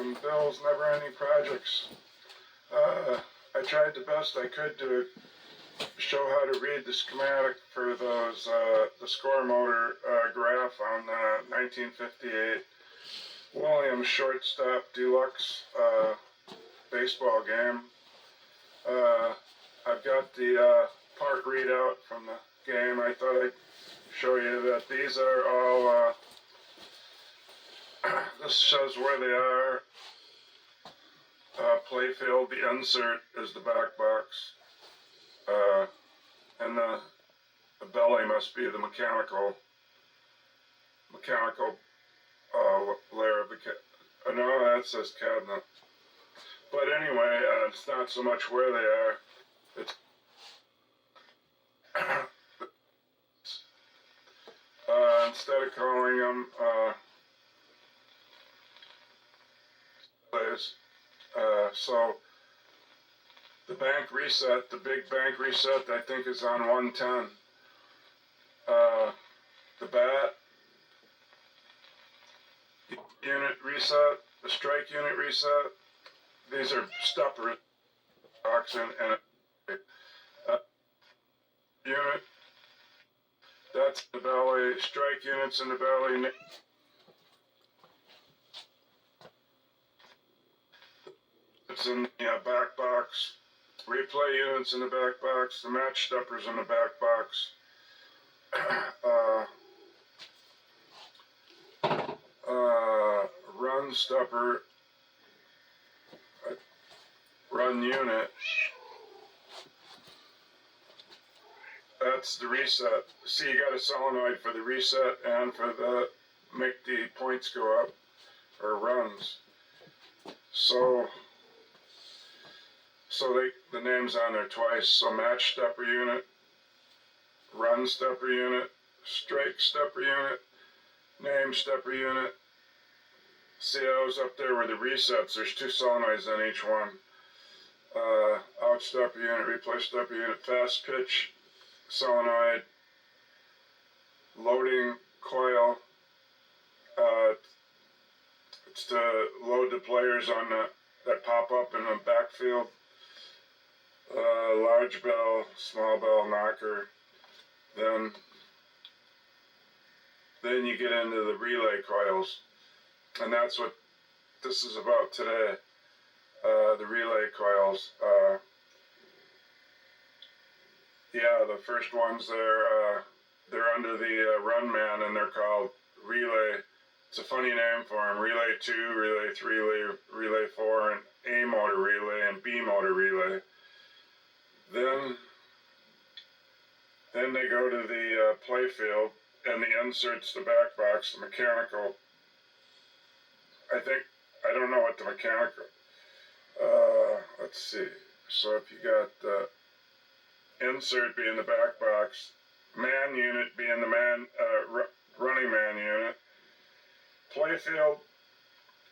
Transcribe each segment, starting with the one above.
some bills, never-ending projects. I tried the best I could to show how to read the schematic for those the score motor graph on 1958 Williams shortstop deluxe baseball game. I've got the part readout from the game. I thought I'd show you that these are all, this shows where they are. Playfield, the insert is the back box. And the belly must be the mechanical layer of the no, that says cabinet. But anyway, it's not so much where they are. It's instead of calling them plays. So the bank reset, the big bank reset, I think is on 110. The bat unit reset, the strike unit reset. These are stepper oxen and unit. That's the belly. Strike units in the belly. It's in the back box. Replay units in the back box. The match steppers in the back box. Run stepper. Run unit. That's the reset. See, you got a solenoid for the reset and for the make the points go up, or runs. So the name's on there twice. So match stepper unit, run stepper unit, strike stepper unit, name stepper unit. See those up there were the resets. There's two solenoids on each one. Out stepper unit, replay stepper unit, fast pitch solenoid, loading coil. It's to load the players on that pop up in the backfield. Large bell, small bell, knocker. Then you get into the relay coils, and that's what this is about today. The relay coils. Yeah, the first ones they're under the run man, and they're called relay. It's a funny name for them: relay 2, relay 3, relay 4, and A motor relay and B motor relay. Then they go to the play field, and the inserts, the back box, the mechanical. I don't know what the mechanical. Let's see. So if you got the insert being the back box, man unit being the running man unit, playfield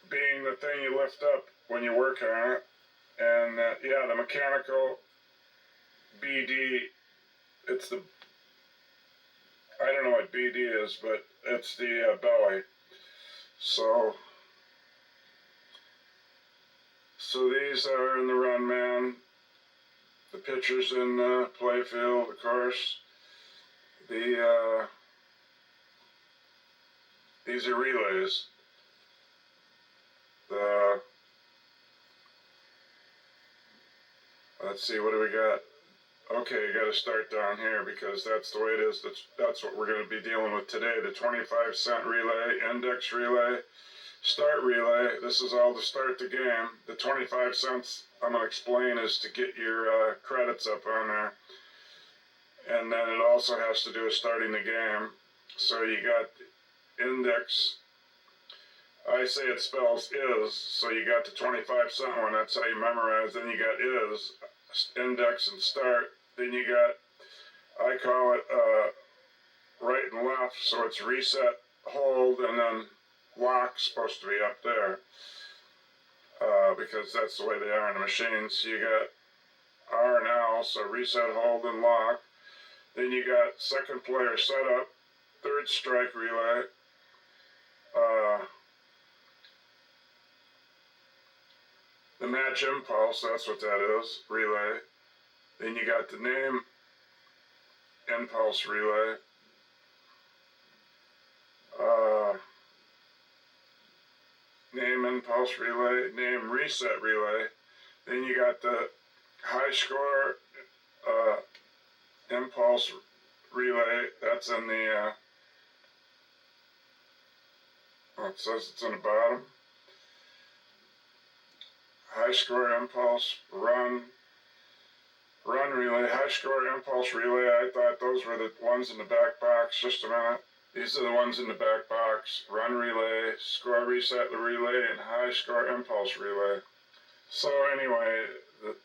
being the thing you lift up when you work on it, and yeah, the mechanical BD, it's the, I don't know what BD is, but it's the belly. So these are in the run man, the pitchers in the playfield, of course. These are relays. Let's see, what do we got? Okay, you got to start down here because that's the way it is. That's what we're going to be dealing with today. The 25-cent relay, index relay, start relay. This is all to start the game. The 25 cents I'm going to explain is to get your credits up on there. And then it also has to do with starting the game. So you got index. I say it spells is, so you got the 25-cent one. That's how you memorize. Then you got is, index and start. Then you got, I call it right and left, so it's reset, hold, and then lock's supposed to be up there because that's the way they are in the machines. You got R and L, so reset, hold, and lock. Then you got second player setup, third strike relay, the match impulse, that's what that is, relay. Then you got the name impulse relay. Name impulse relay, name reset relay. Then you got the high score impulse relay. That's in the, it says it's in the bottom. High score impulse run relay, high score impulse relay. I thought those were the ones in the back box. Just a minute. These are the ones in the back box. Run relay, score reset relay, and high score impulse relay. So anyway,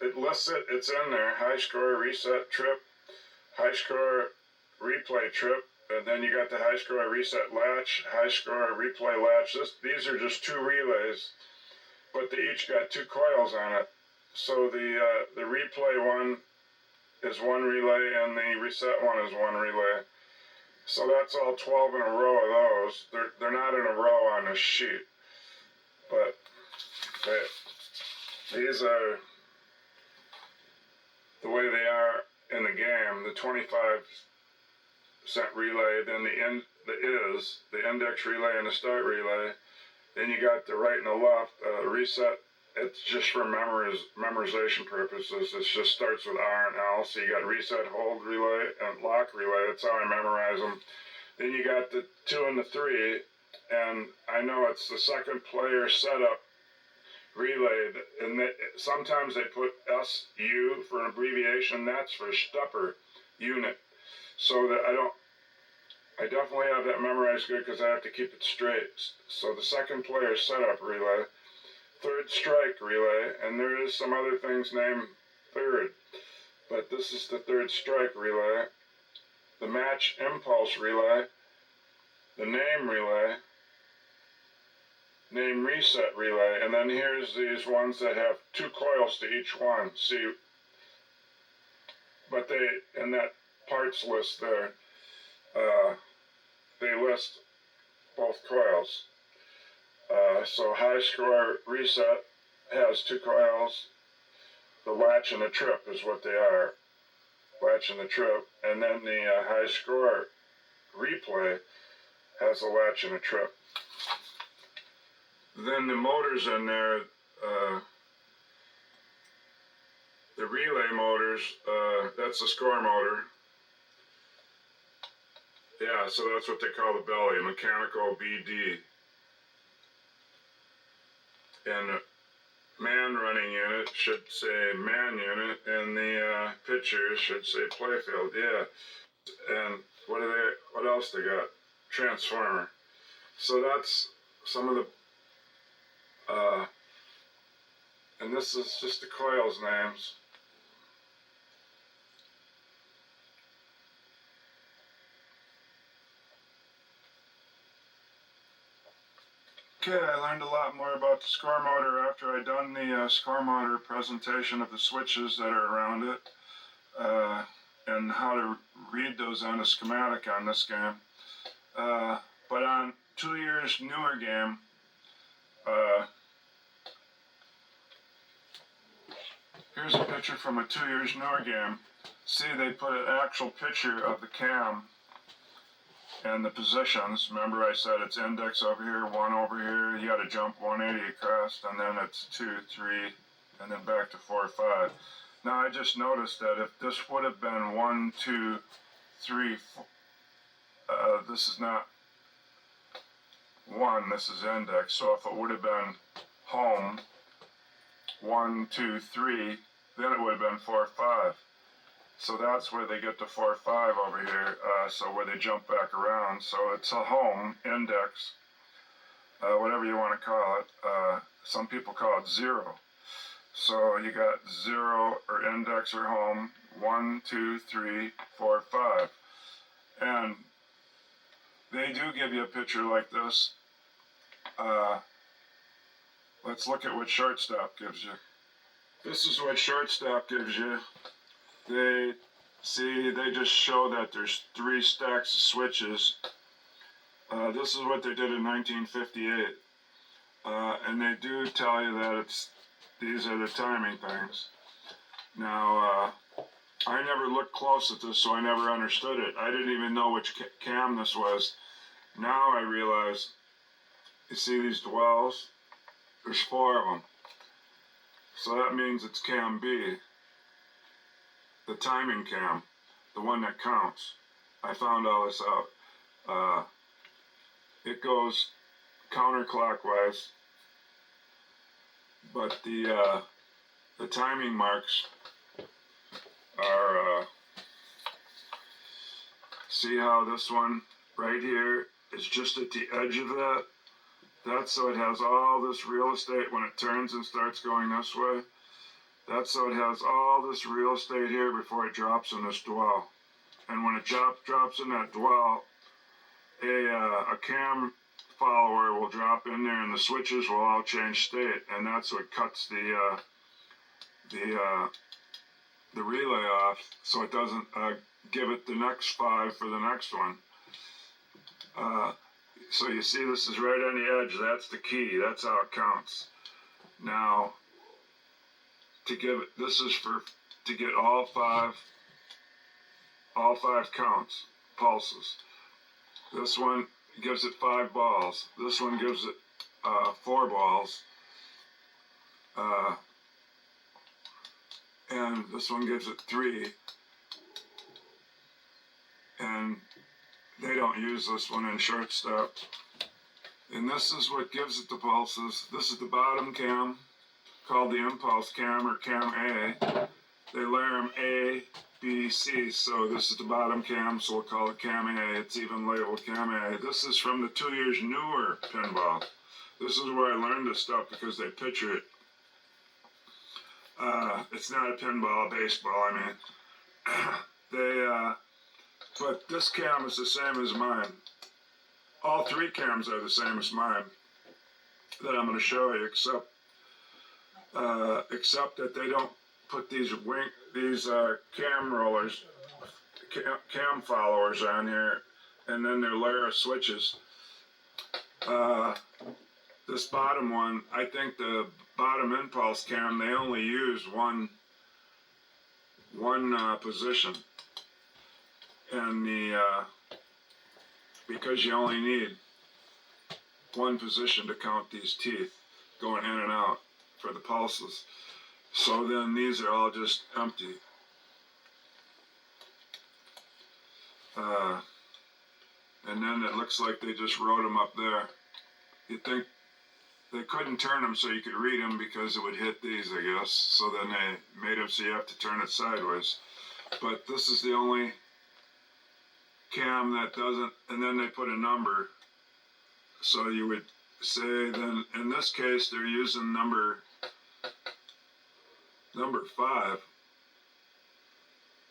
it lists it. It's in there. High score reset trip, high score replay trip, and then you got the high score reset latch, high score replay latch. These are just two relays, but they each got two coils on it. So the replay one is one relay, and the reset one is one relay. So that's all 12 in a row of those. They're not in a row on this sheet, but these are the way they are in the game. The 25-cent relay, then the index relay and the start relay. Then you got the right and the left reset. It's just for memorization purposes. It just starts with R and L. So you got reset, hold relay, and lock relay. That's how I memorize them. Then you got the 2 and the 3, and I know it's the second player setup relay. And sometimes they put SU for an abbreviation. That's for stepper unit. So that I definitely have that memorized good because I have to keep it straight. So the second player setup relay. Third strike relay, and there is some other things named third, but this is the third strike relay. The match impulse relay, the name relay, name reset relay, and then here's these ones that have two coils to each one. See, but they, in that parts list there, they list both coils. So high score reset has two coils. The latch and the trip is what they are. Latch and the trip. And then the high score replay has a latch and a trip. Then the motors in there, the relay motors, that's the score motor. Yeah, so that's what they call the belly, mechanical BD. And man running unit should say man unit, and the pitcher should say playfield. Yeah, and what else they got? Transformer. So that's some of the, and this is just the coils names. Okay, I learned a lot more about the score motor after I done the score motor presentation of the switches that are around it, and how to read those on a schematic on this game. But on 2 years newer game, here's a picture from a 2 years newer game. See, they put an actual picture of the cam and the positions. Remember I said it's index over here, 1 over here, you got to jump 180 across, and then it's 2, 3, and then back to 4, 5. Now I just noticed that if this would have been 1, 2, 3, 4, this is not 1, this is index, so if it would have been home, 1, 2, 3, then it would have been 4, 5. So that's where they get to 4, 5 over here, so where they jump back around. So it's a home, index, whatever you want to call it. Some people call it 0. So you got 0 or index or home, 1, 2, 3, 4, 5. And they do give you a picture like this. Let's look at what shortstop gives you. This is what shortstop gives you. They just show that there's 3 stacks of switches. This is what they did in 1958. And they do tell you that it's these are the timing things. Now, I never looked close at this, so I never understood it. I didn't even know which cam this was. Now I realize, you see these dwells? There's 4 of them. So that means it's cam B, the timing cam, the one that counts. I found all this out. It goes counterclockwise, but the timing marks are, see how this one right here is just at the edge of that? That's so it has all this real estate when it turns and starts going this way. That's so it has all this real estate here before it drops in this dwell. And when it drops in that dwell, a cam follower will drop in there and the switches will all change state, and that's what cuts the relay off, so it doesn't give it the next 5 for the next one. So you see this is right on the edge. That's the key. That's how it counts. Now, to give it, this is for to get all five counts, pulses. This one gives it 5 balls. This one gives it 4 balls. And this one gives it 3. And they don't use this one in shortstop. And this is what gives it the pulses. This is the bottom cam, called the impulse cam or cam A. They layer them A, B, C, so this is the bottom cam, so we'll call it cam A. It's even labeled cam A. This is from the 2 years newer pinball. This is where I learned this stuff because they picture it. It's not a pinball, a baseball, I mean. But this cam is the same as mine. All 3 cams are the same as mine that I'm going to show you, except that they don't put these cam rollers, cam followers on here, and then their layer of switches. This bottom one, I think the bottom impulse cam, they only use one position, and because you only need one position to count these teeth going in and out for the pulses. So then these are all just empty. And then it looks like they just wrote them up there. You'd think they couldn't turn them so you could read them because it would hit these, I guess. So then they made them so you have to turn it sideways. But this is the only cam that doesn't, and then they put a number. So you would say then, in this case, they're using number 5,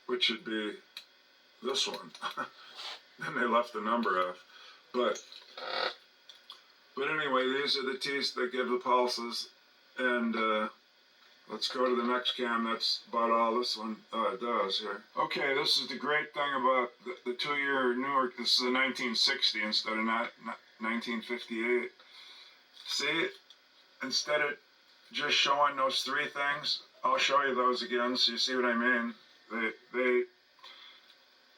which should be this one. Then they left the number off. But anyway, these are the teeth that give the pulses. And let's go to the next cam. That's about all this one does here. Okay, this is the great thing about the 2 year newer. This is a 1960 instead of 1958. See, instead of just showing those 3 things, I'll show you those again so you see what I mean.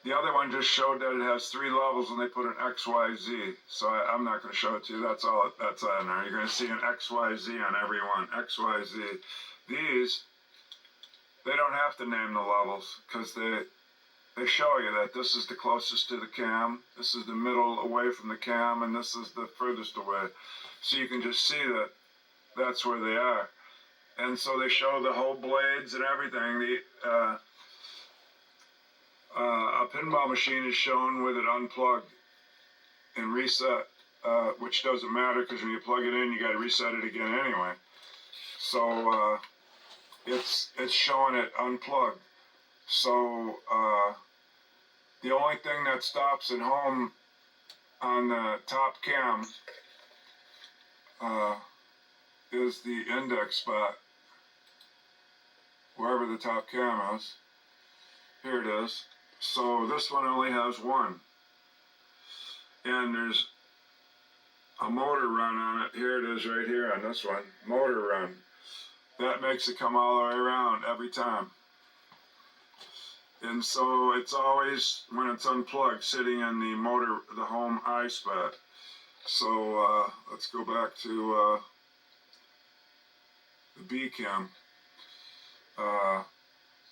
The other one just showed that it has 3 levels and they put an X, Y, Z. So I'm not going to show it to you. That's all that's on there. You're going to see an X, Y, Z on every one. X, Y, Z. These, they don't have to name the levels because they show you that this is the closest to the cam, this is the middle away from the cam, and this is the furthest away. So you can just see that that's where they are. And so they show the whole blades and everything. A pinball machine is shown with it unplugged and reset, which doesn't matter because when you plug it in, you got to reset it again anyway. So it's showing it unplugged. So the only thing that stops at home on the top cam is the index spot, wherever the top cam is. Here it is. So this one only has 1. And there's a motor run on it. Here it is right here on this one. Motor run. that makes it come all the way around every time. And so it's always, when it's unplugged, sitting in the motor, the home eye spot. So let's go back to the B-cam.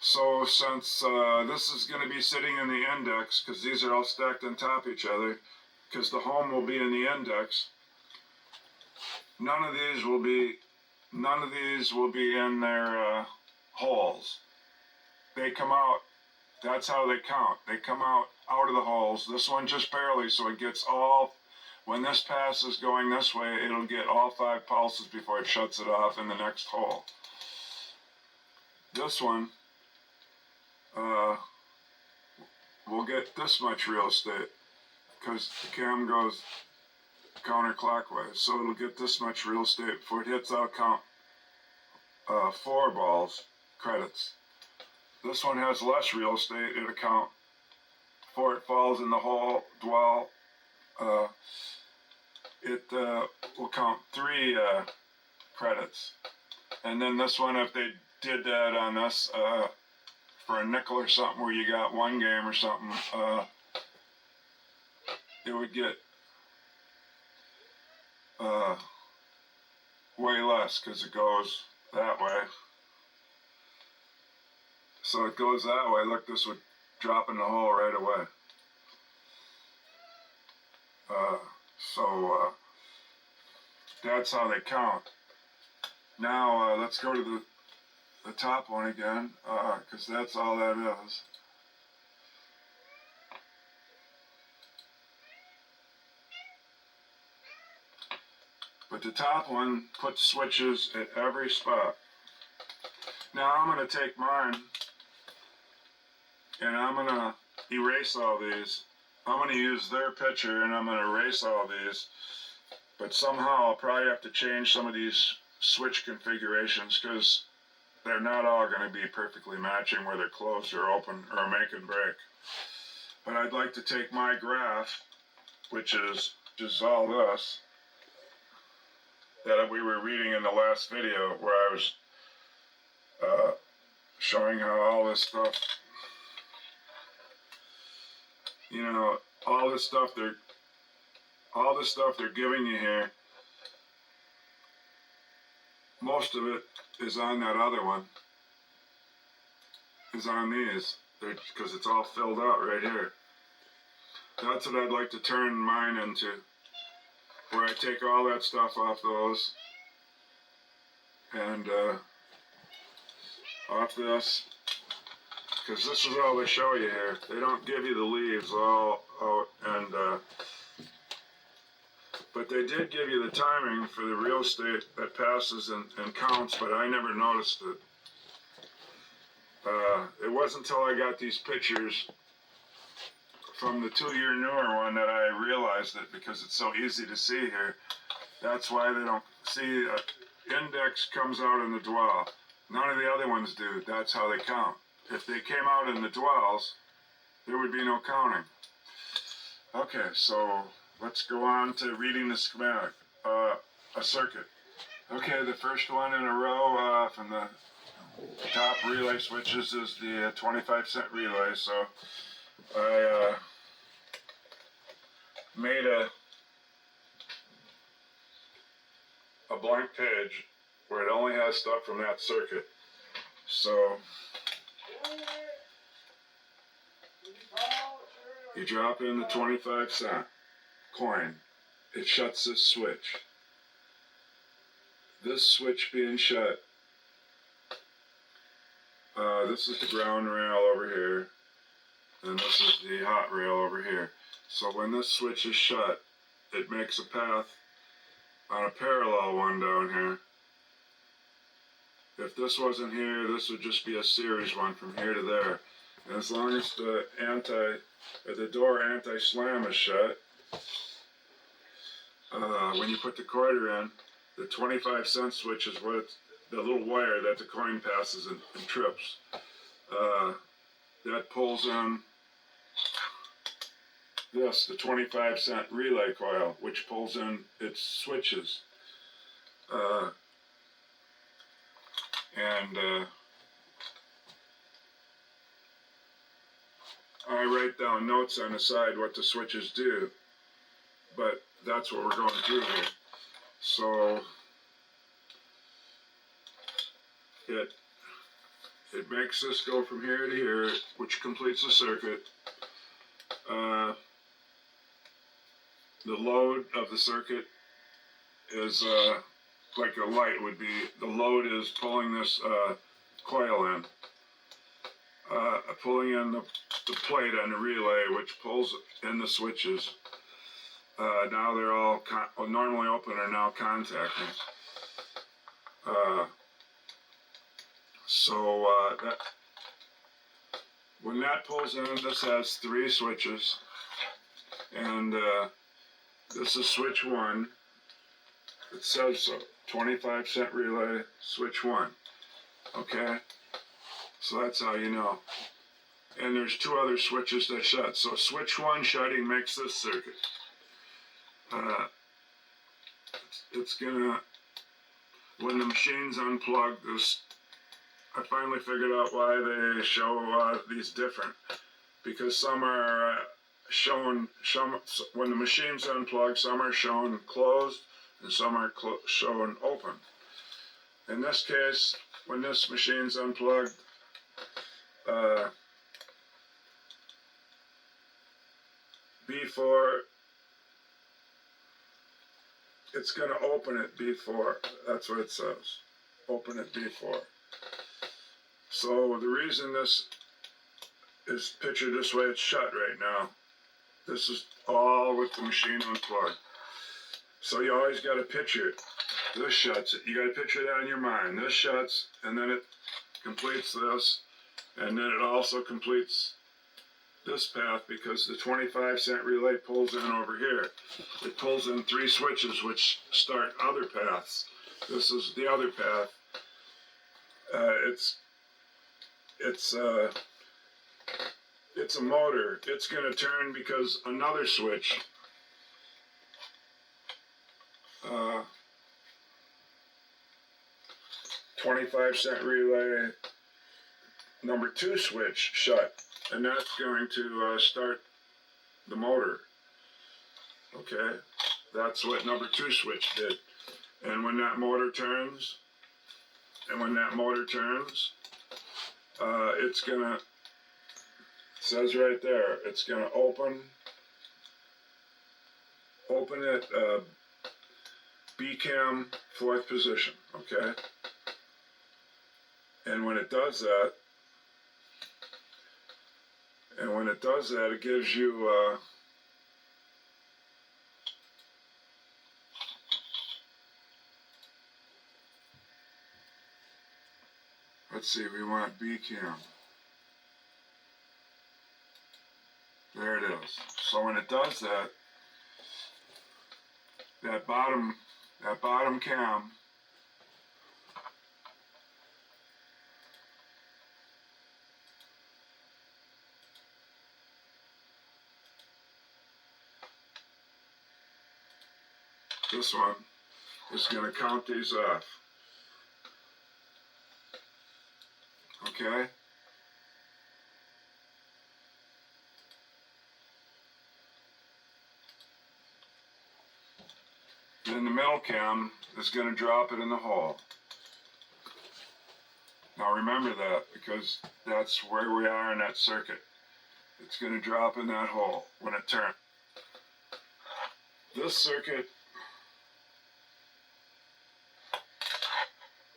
So since this is going to be sitting in the index, because these are all stacked on top of each other, because the home will be in the index, none of these will be in their holes. They come out, that's how they count. They come out of the holes. This one just barely, so it gets all, when this pass is going this way, it'll get all 5 pulses before it shuts it off in the next hole. This one will get this much real estate, because the cam goes counterclockwise, so it'll get this much real estate before it hits. I'll count 4 balls, credits. This one has less real estate. It'll count before it falls in the hole, dwell. It will count 3 credits. And then this one, if they did that on this for a nickel or something, where you got 1 game or something, it would get way less, because it goes that way. So it goes that way. Look, this would drop in the hole right away. So that's how they count. Now let's go to the top one again, because that's all that is. But the top one puts switches at every spot. Now I'm going to take mine and I'm going to erase all these. I'm going to use their picture and I'm going to erase all these. But somehow I'll probably have to change some of these switch configurations, because they're not all going to be perfectly matching where they're closed or open or make and break. But I'd like to take my graph, which is just all this, that we were reading in the last video, where I was showing how all this stuff, you know, all this stuff they're giving you here, most of it is on that other one, is on these, because it's all filled out right here. That's what I'd like to turn mine into, where I take all that stuff off those, and off this, because this is all they show you here. They don't give you the leaves all out, and but they did give you the timing for the real estate that passes and counts, but I never noticed it. It wasn't until I got these pictures from the 2-year newer one that I realized it, because it's so easy to see here. That's why they don't see, index comes out in the dwell. None of the other ones do. That's how they count. If they came out in the dwells, there would be no counting. Okay, so let's go on to reading the schematic, a circuit. Okay, the first one in a row from the top relay switches is the 25-cent relay. So I made a blank page where it only has stuff from that circuit. So you drop in the 25-cent coin. It shuts this switch. This switch being shut, this is the ground rail over here, and this is the hot rail over here. So when this switch is shut, it makes a path on a parallel one down here. If this wasn't here, this would just be a series one from here to there. And as long as the door anti-slam is shut, when you put the quarter in, the 25-cent switch is what the little wire that the coin passes and trips. That pulls in this, the 25-cent relay coil, which pulls in its switches. And I write down notes on the side what the switches do, but that's what we're going through here. So it makes this go from here to here, which completes the circuit. The load of the circuit is like a light would be. The load is pulling this coil in, pulling in the plate on the relay, which pulls in the switches. Now they're all normally open are now contacting. That when that pulls in, this has 3 switches, and this is switch 1. It says so. 25-cent relay, switch 1. Okay? So that's how you know. And there's 2 other switches that shut. So switch 1 shutting makes this circuit. It's gonna, when the machine's unplugged, I finally figured out why they show these different. Because some are shown, when the machine's unplugged, some are shown closed and some are shown open. In this case, when this machine's unplugged, B4, it's going to open at B4. That's what it says. Open at B4. So the reason this is pictured this way, it's shut right now. This is all with the machine unplugged. So you always got to picture it. This shuts it. You got to picture that in your mind. This shuts, and then it completes this, and then it also completes this path because the 25-cent relay pulls in over here. It pulls in 3 switches which start other paths. This is the other path. It's a motor. It's going to turn because another switch, 25-cent relay, number 2 switch shut, and that's going to start the motor. Okay, that's what number 2 switch did. And when that motor turns, it's gonna, it says right there, it's gonna open it B cam 4th position. Okay, and when it does that, it gives you let's see, we want B cam. There it is. So when it does that, that bottom cam this one is going to count these off. Okay? Then the middle cam is going to drop it in the hole. Now remember that, because that's where we are in that circuit. It's going to drop in that hole when it turns. This circuit,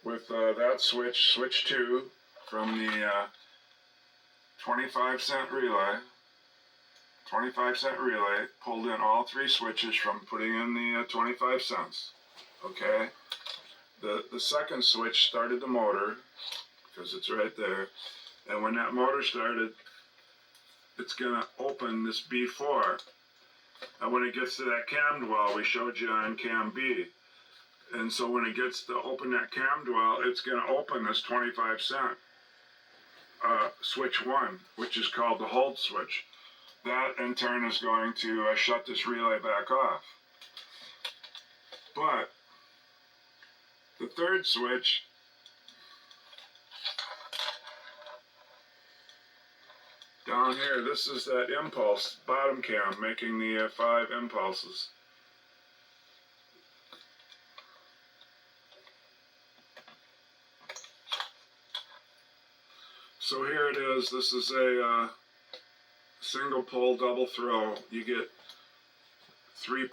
with that switch 2 from the 25-cent relay, pulled in all 3 switches from putting in the 25 cents. Okay? The second switch started the motor, because it's right there. And when that motor started, it's going to open this B4. And when it gets to that cam dwell, we showed you on cam B. And so when it gets to open that cam dwell, it's going to open this 25-cent switch 1, which is called the hold switch. That in turn is going to shut this relay back off. But the third switch Down here, this is that impulse, bottom cam, making the 5 impulses. So here it is. This is a single pole double throw. You get 3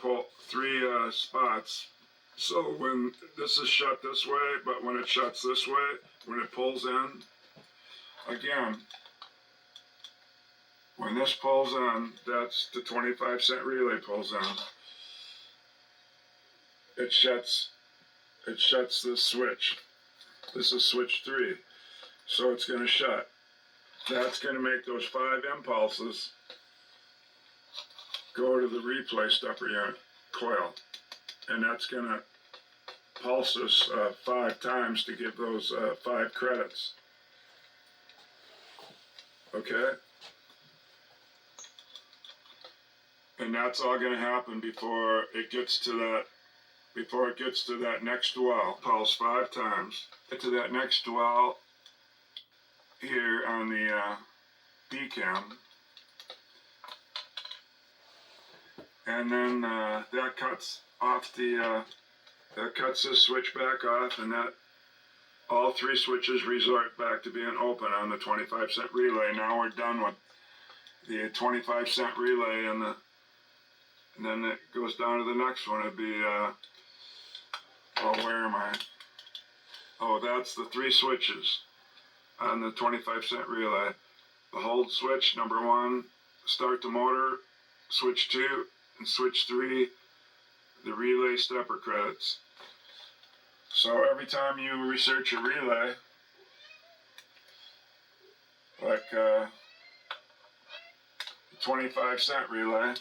spots. So when this is shut this way, but when it shuts this way, when it pulls in, again, when this pulls in, that's the 25-cent relay pulls in. It shuts this switch. This is switch 3. So it's going to shut. That's going to make those 5 impulses go to the replay stepper unit coil. And that's going to pulse us 5 times to give those 5 credits. Okay? And that's all going to happen before it gets to that next dwell. Pulse 5 times. Get to that next dwell here on the B cam. And then that cuts off that cuts this switch back off, and that all 3 switches resort back to being open on the 25-cent relay. Now we're done with the 25-cent relay, and then it goes down to the next one. It'd be where am I? Oh, that's the 3 switches on the 25-cent relay. The hold switch, number 1, start the motor, switch 2, and switch 3, the relay stepper credits. So every time you research a relay, like 25-cent relay,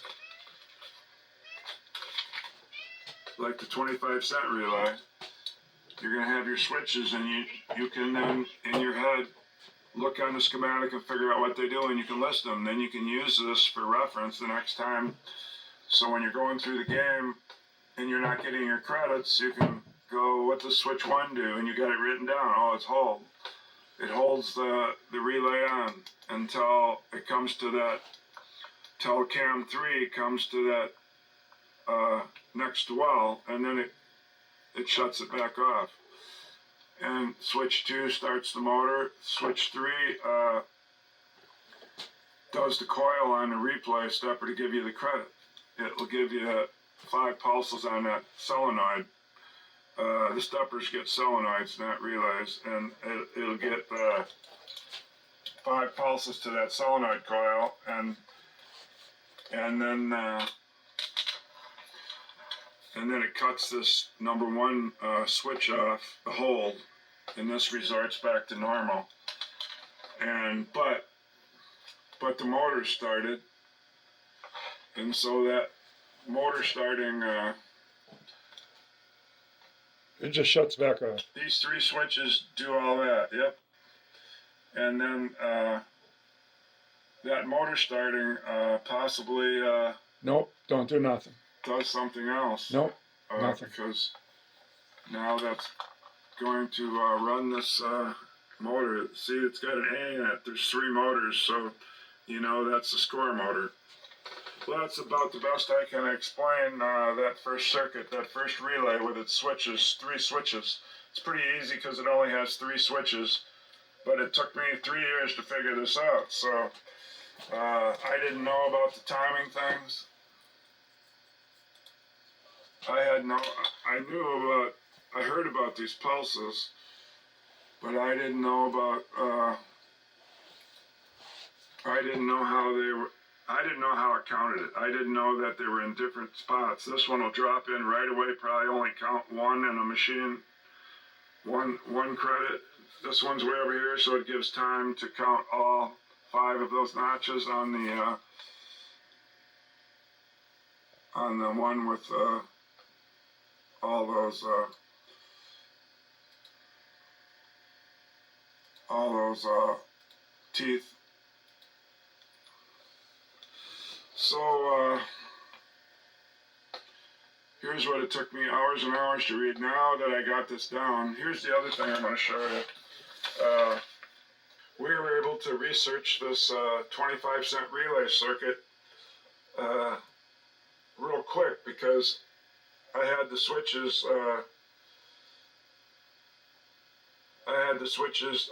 like the 25-cent relay, you're going to have your switches, and you can then, in your head, look on the schematic and figure out what they do, and you can list them. Then you can use this for reference the next time. So when you're going through the game and you're not getting your credits, you can go, what does switch 1 do? And you got it written down. Oh, it's hold. It holds the relay on until it comes to that, till cam 3 comes to that next dwell, and then it shuts it back off. And switch 2 starts the motor. Switch 3 does the coil on the replay stepper to give you the credit. It will give you 5 pulses on that solenoid. The steppers get solenoids, not relays, and it'll get 5 pulses to that solenoid coil, and then it cuts this number 1 switch off, the hold, and this resorts back to normal. And but the motor started, and so that motor starting, it just shuts back off. These 3 switches do all that. Yep. And then that motor starting possibly nope, don't do nothing. Does something else. Nope, nothing. Because now that's going to run this motor. See, it's got an A in it. There's 3 motors, so you know that's the score motor. Well, that's about the best I can explain that first circuit, that first relay with its switches, 3 switches. It's pretty easy because it only has 3 switches, but it took me 3 years to figure this out. So I didn't know about the timing things. I heard about these pulses, but I didn't know about, I didn't know how they were, I didn't know how it counted it. I didn't know that they were in different spots. This one will drop in right away, probably only count 1 in a machine, one credit. This one's way over here, so it gives time to count all 5 of those notches on the one with all those teeth. So here's what it took me hours and hours to read. Now that I got this down, here's the other thing I'm going to show you. We were able to research this 25-cent relay circuit real quick because I had the switches.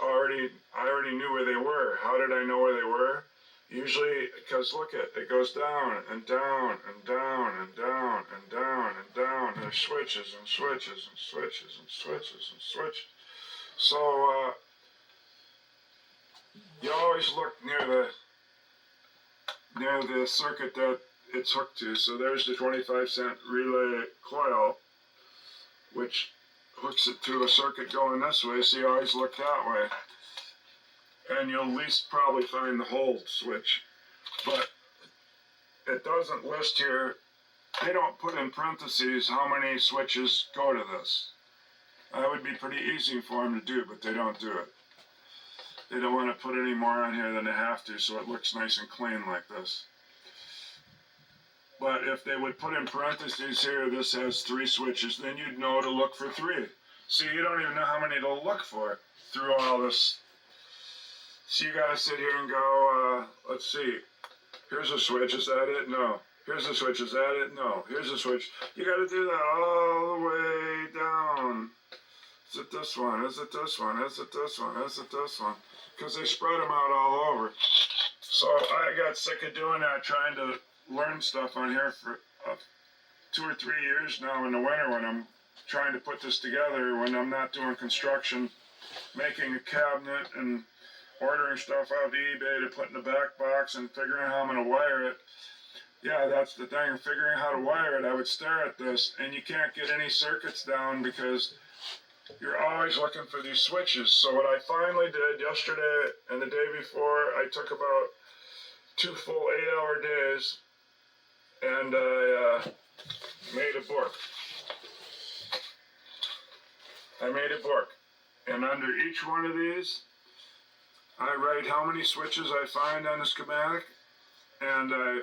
Already. I already knew where they were. How did I know where they were? Usually, because look it goes down and down and down and down and down and down. And there's switches and switches and switches and switches and switches. So you always look near the circuit that it's hooked to. So there's the 25-cent relay coil, which hooks it to a circuit going this way, so you always look that way. And you'll at least probably find the hold switch. But it doesn't list here, they don't put in parentheses how many switches go to this. That would be pretty easy for them to do, but they don't do it. They don't want to put any more on here than they have to, so it looks nice and clean like this. But if they would put in parentheses here, this has 3 switches, then you'd know to look for 3. See, you don't even know how many to look for through all this. So you gotta sit here and go, let's see. Here's a switch, is that it? No. Here's a switch, is that it? No. Here's a switch. You gotta do that all the way down. Is it this one? Is it this one? Is it this one? Is it this one? Because they spread them out all over. So I got sick of doing that, trying to learn stuff on here for 2 or 3 years now in the winter when I'm trying to put this together, when I'm not doing construction, making a cabinet and ordering stuff off eBay to put in the back box and figuring how I'm going to wire it. Yeah, that's the thing, figuring how to wire it. I would stare at this and you can't get any circuits down because you're always looking for these switches. So what I finally did yesterday and the day before, I took about 2 full 8-hour days and I made a book. And under each one of these, I write how many switches I find on the schematic, and I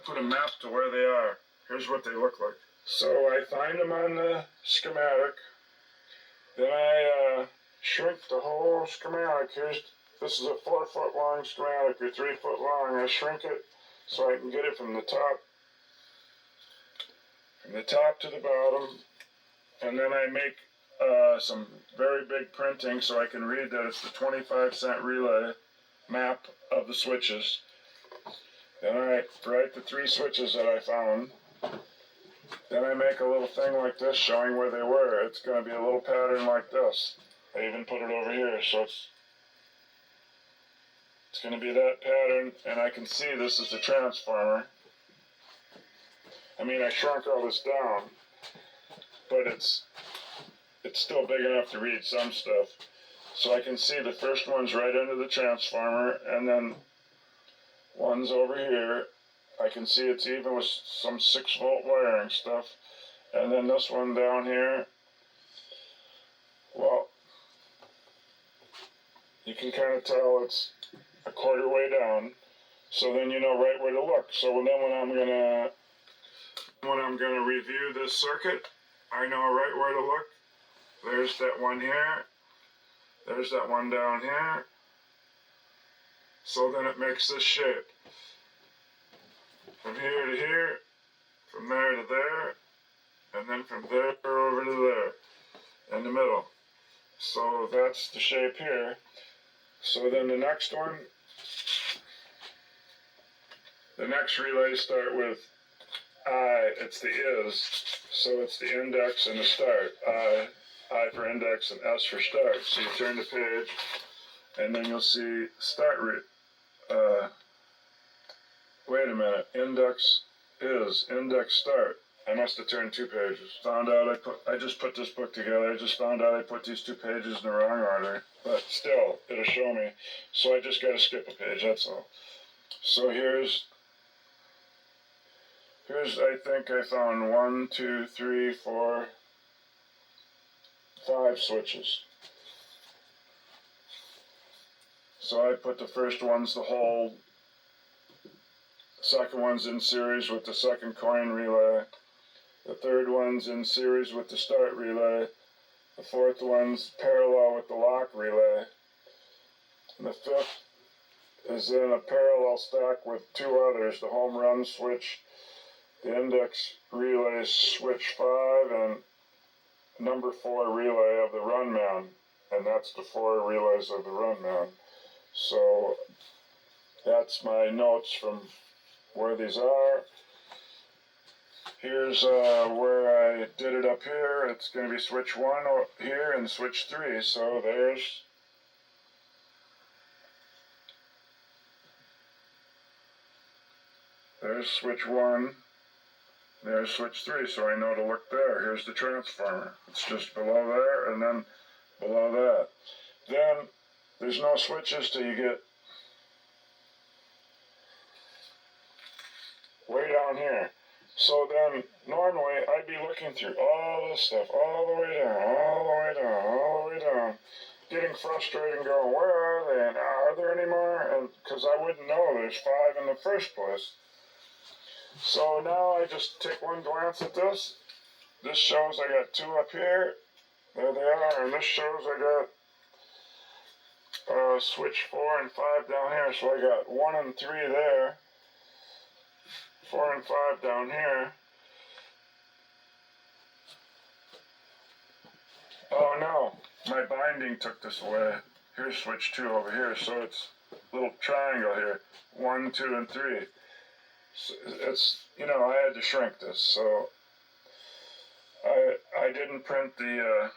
put a map to where they are. Here's what they look like. So I find them on the schematic, then I shrink the whole schematic. This is a 4-foot long schematic, or 3-foot long. I shrink it so I can get it from the top to the bottom, and then I make some very big printing so I can read that it's the 25-cent relay map of the switches. Then I write the 3 switches that I found. Then I make a little thing like this showing where they were. It's going to be a little pattern like this. I even put it over here, so it's going to be that pattern, and I can see this is the transformer. I mean, I shrunk all this down, but it's still big enough to read some stuff. So I can see the first one's right under the transformer, and then one's over here. I can see it's even with some 6-volt wiring stuff. And then this one down here, well, you can kind of tell it's a quarter way down. So then you know right where to look. So then when I'm gonna review this circuit, I know right where to look. There's that one here. There's that one down here. So then it makes this shape. From here to here, from there to there, and then from there over to there, in the middle. So that's the shape here. So then the next one, the next relays start with I, it's the is, so it's the index and the start. I for index and S for start. So you turn the page, and then you'll see start wait a minute, index is, index start. I must have turned 2 pages. Found out I just put this book together. I just found out I put these 2 pages in the wrong order. But still, it'll show me. So I just gotta skip a page, that's all. So here's I think I found 1, 2, 3, 4, 5 switches. So I put the first ones to hold. Second one's in series with the second coin relay. The third one's in series with the start relay. The fourth one's parallel with the lock relay. And the fifth is in a parallel stack with two others, the home run switch, the index relay switch 5, and number 4 relay of the run man, and that's the 4 relays of the run man. So that's my notes from where these are. Here's where I did it up here. It's going to be switch 1 here and switch 3. So there's switch 1. There's switch 3, so I know to look there. Here's the transformer. It's just below there and then below that. Then there's no switches till you get way down here. So then normally I'd be looking through all this stuff, all the way down, all the way down, all the way down, getting frustrated and going, where are they? And are there any more? And because I wouldn't know there's 5 in the first place. So now I just take one glance at this. This shows I got 2 up here. There they are. And this shows I got switch 4 and 5 down here. So I got 1 and 3 there. 4 and 5 down here. Oh no, my binding took this away. Here's switch 2 over here. So it's a little triangle here. 1, 2, and 3. So it's, you know, I had to shrink this, so I didn't print the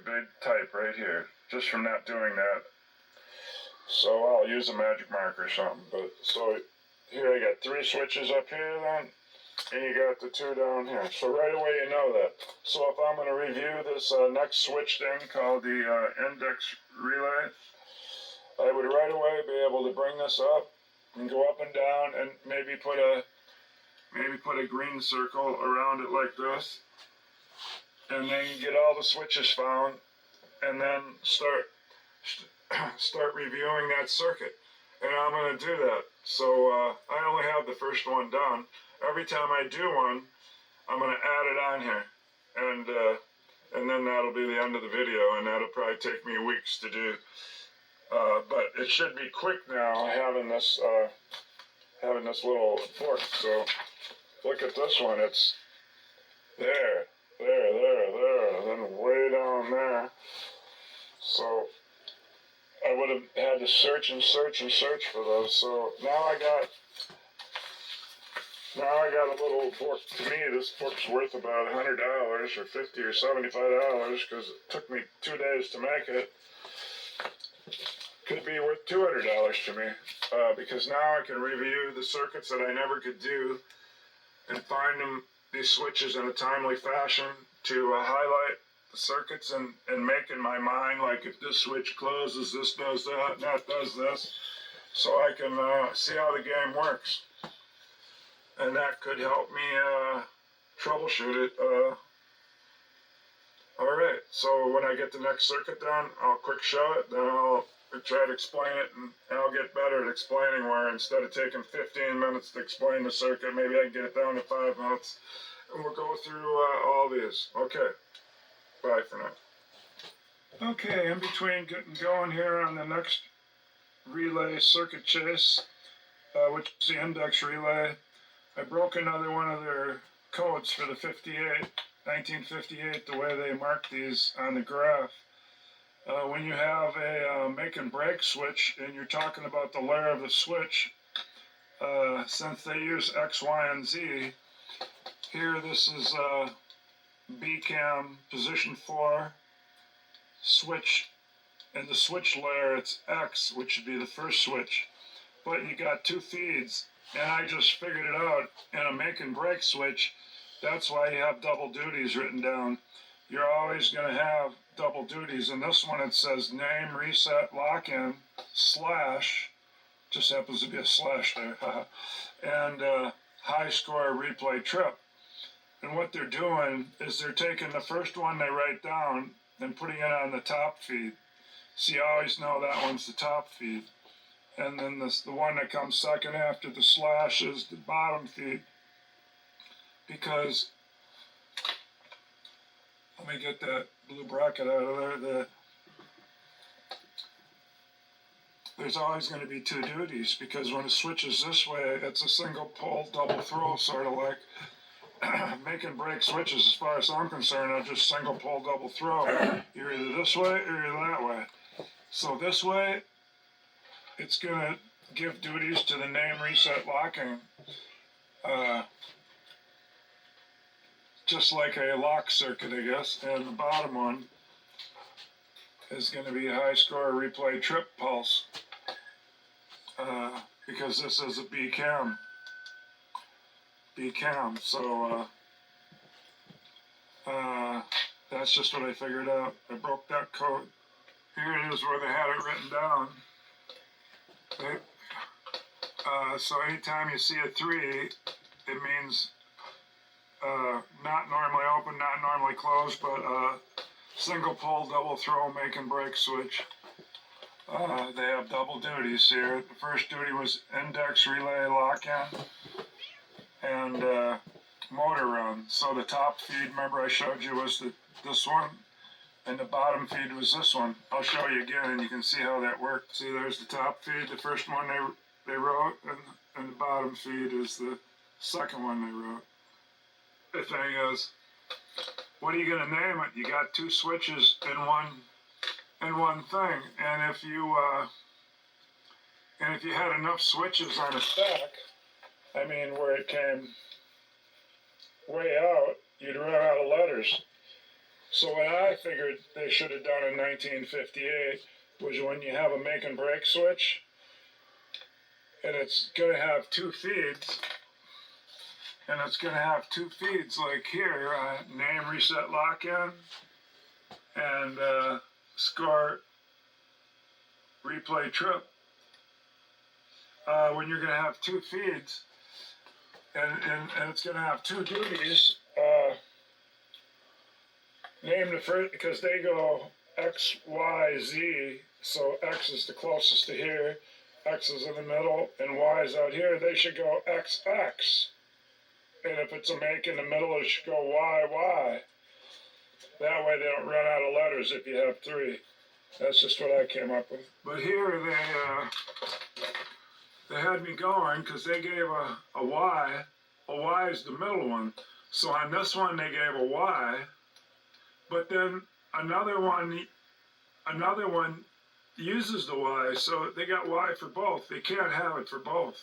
big type right here, just from not doing that. So I'll use a magic marker or something. But so here I got 3 switches up here then, and you got the 2 down here. So right away you know that. So if I'm going to review this next switch thing called the index relay, I would right away be able to bring this up and go up and down and maybe put a green circle around it like this, and then get all the switches found, and then start reviewing that circuit. And I'm going to do that. So I only have the first one done. Every time I do one, I'm going to add it on here, and then that'll be the end of the video, and that'll probably take me weeks to do. But it should be quick now having this little fork. So look at this one. It's there, and then way down there. So I would have had to search for those. So now I got a little fork. To me, this fork's worth about $100 or $50 or $75 because it took me 2 days to make it. Could be worth $200 to me, because now I can review the circuits that I never could do and find these switches in a timely fashion to highlight the circuits and make in my mind, like if this switch closes, this does that, and that does this, so I can see how the game works. And that could help me troubleshoot it. Alright, so when I get the next circuit done, I'll quick show it, then I'll try to explain it, and I'll get better at explaining where instead of taking 15 minutes to explain the circuit, maybe I can get it down to 5 minutes, and we'll go through all these. Okay, bye for now. Okay, in between getting going here on the next relay circuit chase, which is the index relay, I broke another one of their codes for the 1958, the way they mark these on the graph. When you have a make and break switch and you're talking about the layer of the switch, since they use X, Y, and Z, here this is B cam position 4 switch, and the switch layer it's X, which would be the first switch, but you got 2 feeds, and I just figured it out. In a make and break switch, that's why you have double duties written down. You're always going to have double duties. In this one it says name, reset, lock-in, slash, just happens to be a slash there, and high score replay trip. And what they're doing is they're taking the first one they write down and putting it on the top feed. So you always know that one's the top feed. And then the one that comes second after the slash is the bottom feed. Because, let me get that blue bracket out of there. there's always going to be two duties, because when it switches this way, it's a single pull, double throw, sort of like making brake switches. As far as I'm concerned, are just single pull, double throw. You're either this way or you're that way. So this way, it's going to give duties to the name reset locking, just like a lock circuit, I guess. And the bottom one is going to be a high score replay trip pulse, because this is a B cam. So that's just what I figured out. I broke that code. Here it is where they had it written down. Okay. So anytime you see a 3, it means not normally open, not normally closed, but single pull, double throw, make and break switch. They have double duties here. The first duty was index relay lock-in and motor run. So the top feed, remember I showed you, was this one, and the bottom feed was this one. I'll show you again, and you can see how that worked. See, there's the top feed, the first one they wrote, and the bottom feed is the second one they wrote. The thing is, what are you going to name it? You got two switches in one thing, and if you had enough switches on a stack, I mean, where it came way out, you'd run out of letters. So what I figured they should have done in 1958 was, when you have a make and break switch, and it's going to have two feeds, like here, name reset lock-in and score replay trip. When you're going to have two feeds, and it's going to have two duties, name the first, because they go X, Y, Z, so X is the closest to here, X is in the middle, and Y is out here. They should go X, X. And if it's a make in the middle, it should go Y, Y. That way they don't run out of letters if you have 3. That's just what I came up with. But here they had me going, because they gave a Y. A Y is the middle one. So on this one they gave a Y, but then another one uses the Y, so they got Y for both. They can't have it for both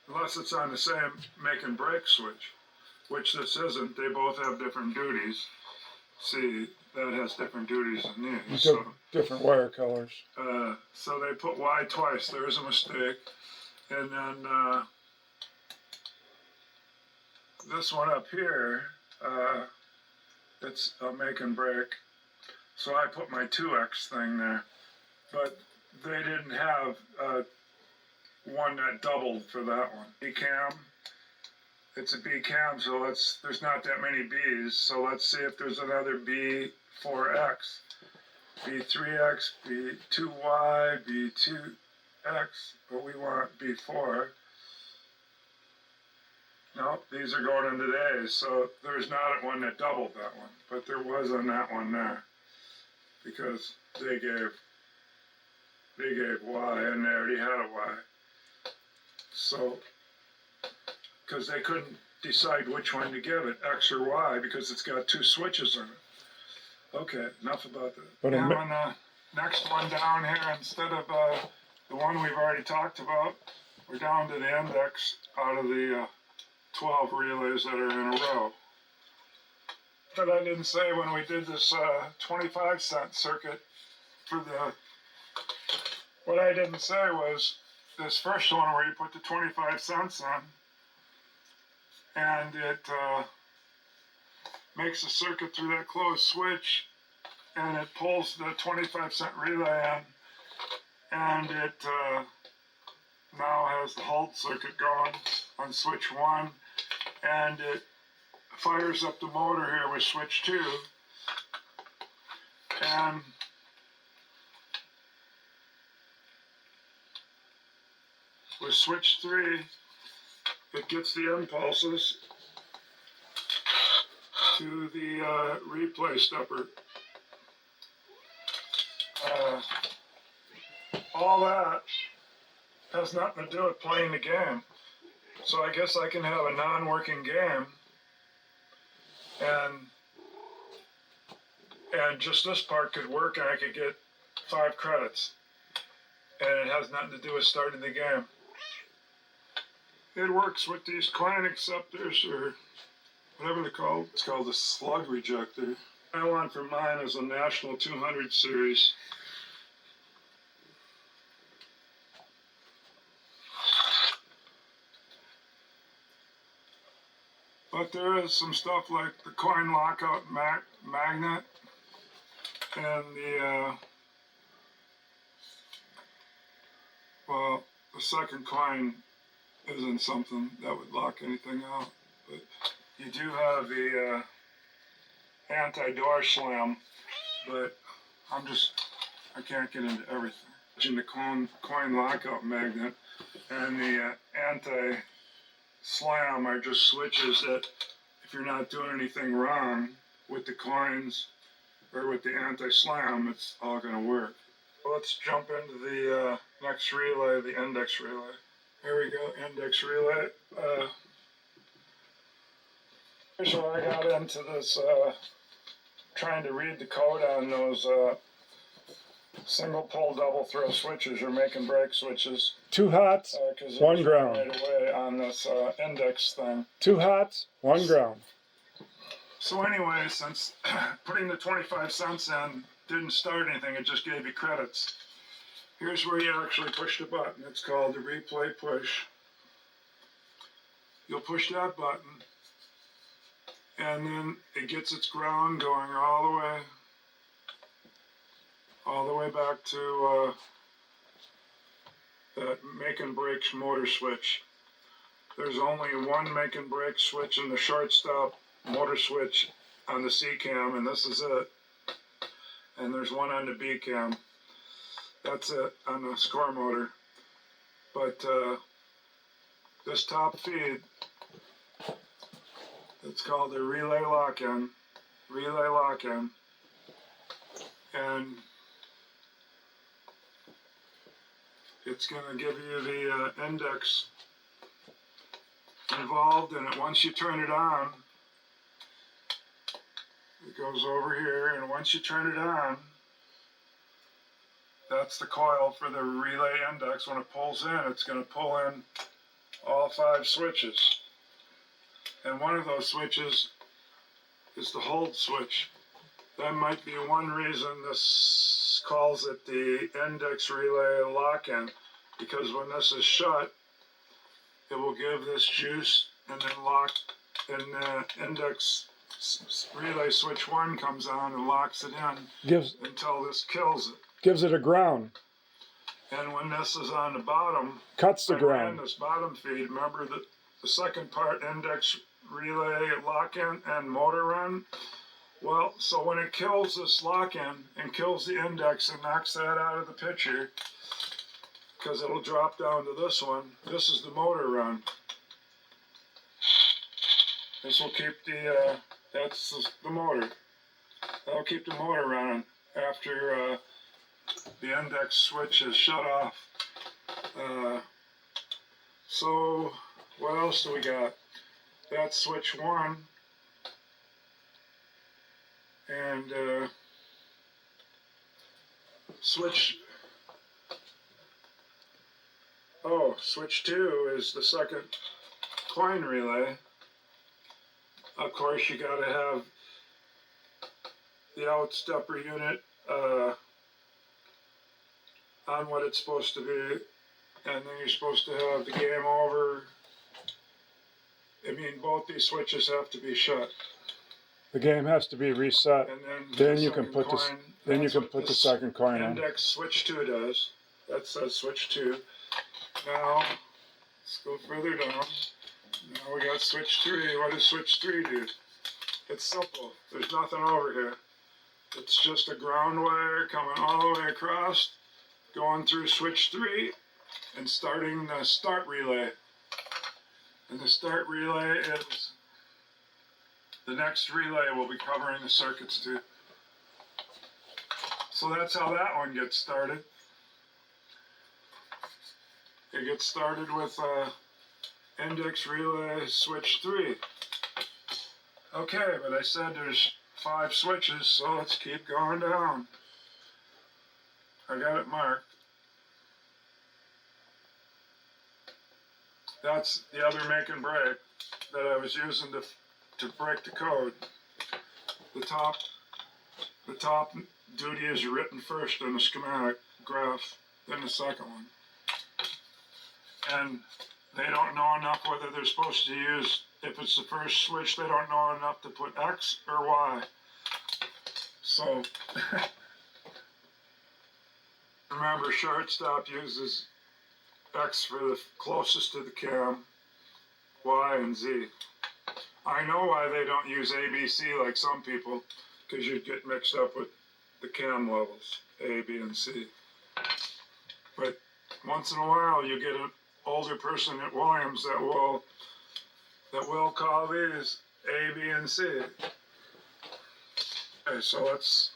unless it's on the same make and break switch, which this isn't. They both have different duties. See, that has different duties than these. So, different wire colors. So they put Y twice. There is a mistake. And then this one up here, it's a make and break. So I put my 2X thing there. But they didn't have one that doubled for that one. B cam. It's a B cam, so there's not that many B's. So let's see if there's another B4X, B3X, B2Y, B2X, but we want B4. No, these are going into the A's, so there's not one that doubled that one, but there was on that one there, because they gave Y, and they already had a Y. So, because they couldn't decide which one to give it, X or Y, because it's got two switches in it. Okay, enough about that. But now on the next one down here, instead of the one we've already talked about, we're down to the index out of the 12 relays that are in a row. But I didn't say when we did this 25-cent circuit for what I didn't say was this first one where you put the 25 cents in, and it makes a circuit through that closed switch, and it pulls the 25-cent relay in, and it now has the hold circuit going on switch 1, and it fires up the motor here with switch 2, and with switch 3, it gets the impulses to the replay stepper. All that has nothing to do with playing the game. So I guess I can have a non-working game and just this part could work and I could get 5 credits. And it has nothing to do with starting the game. It works with these coin acceptors or whatever they're called. It's called a slug rejector. I want for mine is a National 200 series. But there is some stuff like the coin lockout magnet and well, the second coin isn't something that would lock anything out. But you do have the anti-door slam, but I can't get into everything. In the coin lockout magnet and the anti-slam are just switches that if you're not doing anything wrong with the coins or with the anti-slam, it's all going to work. Well, let's jump into the next relay, the index relay. Here we go, index relay. Here's where I got into this, trying to read the code on those single pole double throw switches or make and break switches. 2 hots, 1 ground. Right away on this index thing. 2 hots, 1 ground. So anyway, since putting the 25 cents in didn't start anything, it just gave you credits. Here's where you actually push the button. It's called the replay push. You'll push that button, and then it gets its ground going all the way back to that make and break motor switch. There's only one make and break switch in the shortstop motor switch on the C cam, and this is it. And there's one on the B cam. That's it on the score motor. But this top feed, it's called a relay lock-in. Relay lock-in. And it's going to give you the index involved in it. Once you turn it on, it goes over here, and once you turn it on, that's the coil for the relay index. When it pulls in, it's going to pull in all 5 switches. And one of those switches is the hold switch. That might be one reason this calls it the index relay lock-in, because when this is shut, it will give this juice and then lock, and the index relay switch 1 comes on and locks it in until this kills it. Gives it a ground. And when this is on the bottom, cuts the ground. This bottom feed, remember the second part, index relay lock-in and motor run? Well, so when it kills this lock-in and kills the index and knocks that out of the picture, because it'll drop down to this one, this is the motor run. This will keep that's the motor. That'll keep the motor running after the index switch is shut off. So what else do we got? That's switch 1. And switch 2 is the second coin relay. Of course, you got to have the out stepper unit on what it's supposed to be, and then you're supposed to have the game over. I mean, both these switches have to be shut. The game has to be reset. And then you can put this. Then you can put the second coin on. Index switch 2 does. That says switch 2. Now let's go further down. Now we got switch 3. What does switch 3 do? It's simple. There's nothing over here. It's just a ground wire coming all the way across, going through switch 3, and starting the start relay. And the start relay is the next relay we'll be covering the circuits to. So that's how that one gets started. it gets started with index relay switch 3. Okay, but I said there's 5 switches, so let's keep going down. I got it marked. That's the other make and break that I was using to break the code. The top duty is written first in the schematic graph, then the second one. And they don't know enough whether they're supposed to use, if it's the first switch, they don't know enough to put X or Y. So, remember, shortstop uses X for the closest to the cam, Y and Z. I know why they don't use A, B, C like some people, because you'd get mixed up with the cam levels, A, B, and C. But once in a while, you get an older person at Williams that will call these A, B, and C. Okay, so let's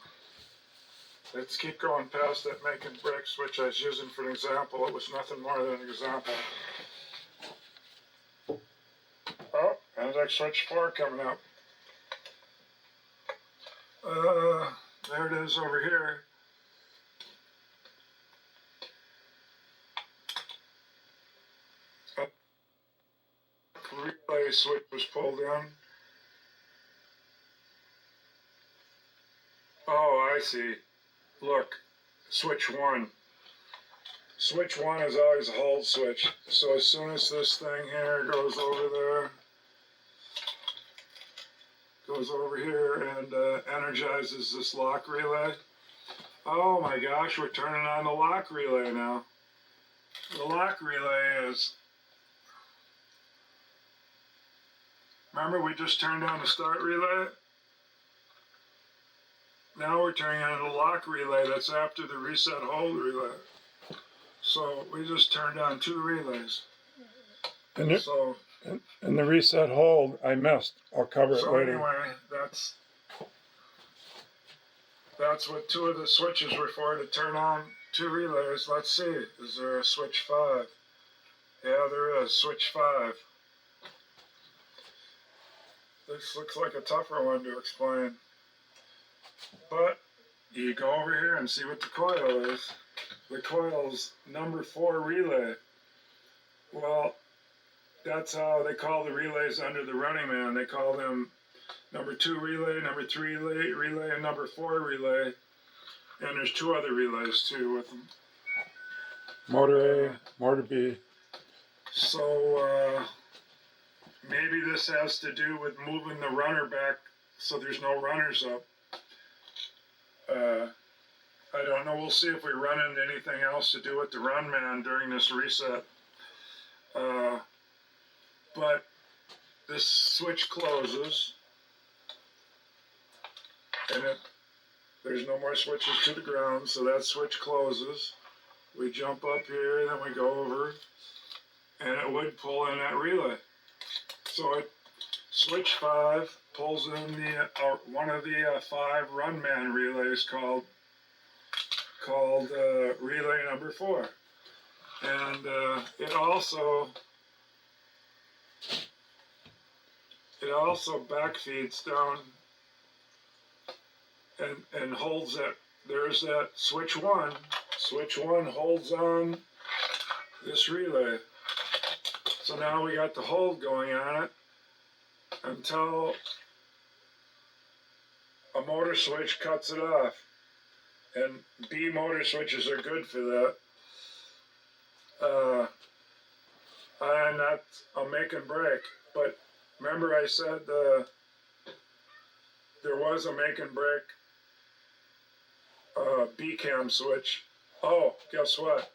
keep going past that make and break switch I was using for an example. It was nothing more than an example. Oh, index switch 4 coming up. There it is over here. Relay switch was pulled in. Oh, I see. Look, switch 1. Switch 1 is always a hold switch. So as soon as this thing here goes over here and energizes this lock relay. Oh my gosh, we're turning on the lock relay now. The lock relay is, remember we just turned on the start relay? Now we're turning on the lock relay that's after the reset hold relay. So we just turned on 2 relays. And the reset hold I missed. I'll cover it later. So anyway, that's what 2 of the switches were for, to turn on 2 relays. Let's see, is there a switch 5? Yeah, there is, switch 5. This looks like a tougher one to explain. But you go over here and see what the coil is. The coil's number 4 relay. Well, that's how they call the relays under the running man. They call them number 2 relay, number 3 relay, and number 4 relay. And there's 2 other relays too with them. Motor A, motor B. So maybe this has to do with moving the runner back so there's no runners up. I don't know. We'll see if we run into anything else to do with the run man during this reset. But this switch closes, and there's no more switches to the ground, so that switch closes. We jump up here, then we go over, and it would pull in that relay. So switch 5 pulls in one of the 5 run man relays called relay number 4, and it also backfeeds down and holds that. There's that switch 1. Switch 1 holds on this relay. So now we got the hold going on it until a motor switch cuts it off. And B motor switches are good for that. And that's a make and break. But remember I said there was a make and break B cam switch. Oh, guess what?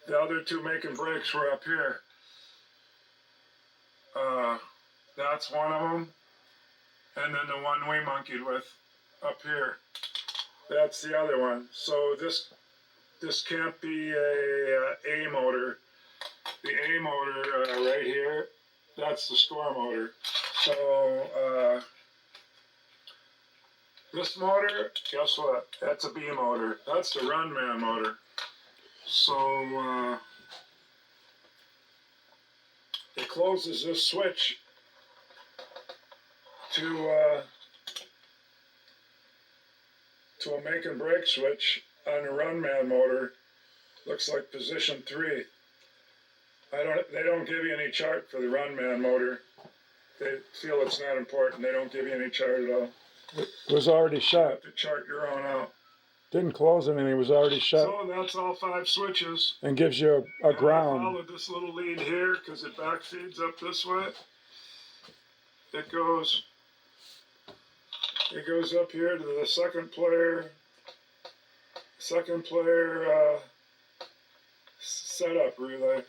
The other 2 make and breaks were up here. That's one of them. And then the one we monkeyed with up here. That's the other one. So this can't be a motor. The A motor right here, that's the store motor. So this motor, guess what? That's a B motor. That's the run man motor. So it closes this switch to a make and break switch on the run man motor. Looks like position 3. They don't give you any chart for the run man motor. They feel it's not important. They don't give you any chart at all. It was already shut. You have to chart your own out. Didn't close anything. It was already shut. So that's all 5 switches. And gives you a ground. I followed this little lead here because it back feeds up this way. It goes up here to the second player setup relay.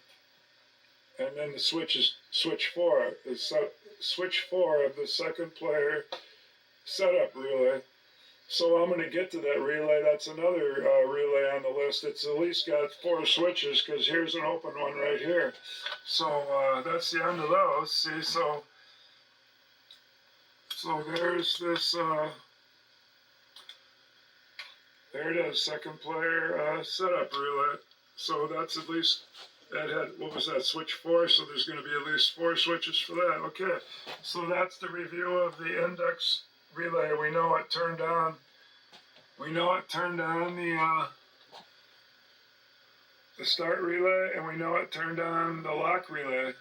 And then the switch is switch 4. Switch 4 of the second player setup relay. So I'm going to get to that relay. That's another relay on the list. It's at least got 4 switches because here's an open one right here. So that's the end of those. See, so there's this. There it is, second player setup relay. So that's at least. That had, what was that, switch 4, so there's going to be at least 4 switches for that. Okay, so that's the review of the index relay. We know it turned on. We know it turned on the start relay, and we know it turned on the lock relay.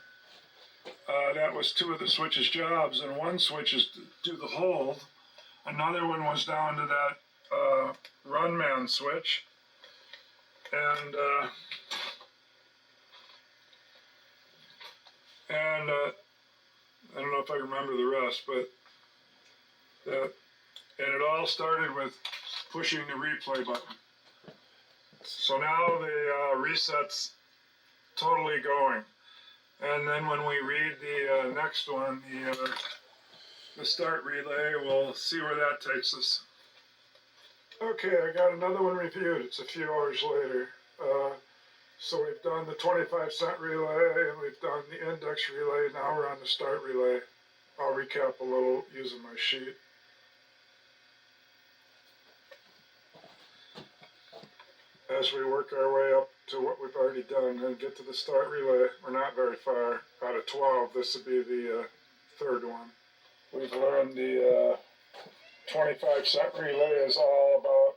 That was 2 of the switch's jobs, and 1 switch is to do the hold. Another one was down to that run man switch. And I don't know if I remember the rest, but and it all started with pushing the replay button. So now the reset's totally going. And then when we read the next one, the start relay, we'll see where that takes us. Okay, I got another one reviewed. It's a few hours later. So we've done the 25-cent relay, and we've done the index relay. Now we're on the start relay. I'll recap a little using my sheet. As we work our way up to what we've already done and get to the start relay, we're not very far. Out of 12, this would be the 3rd one. We've learned the 25-cent relay is all about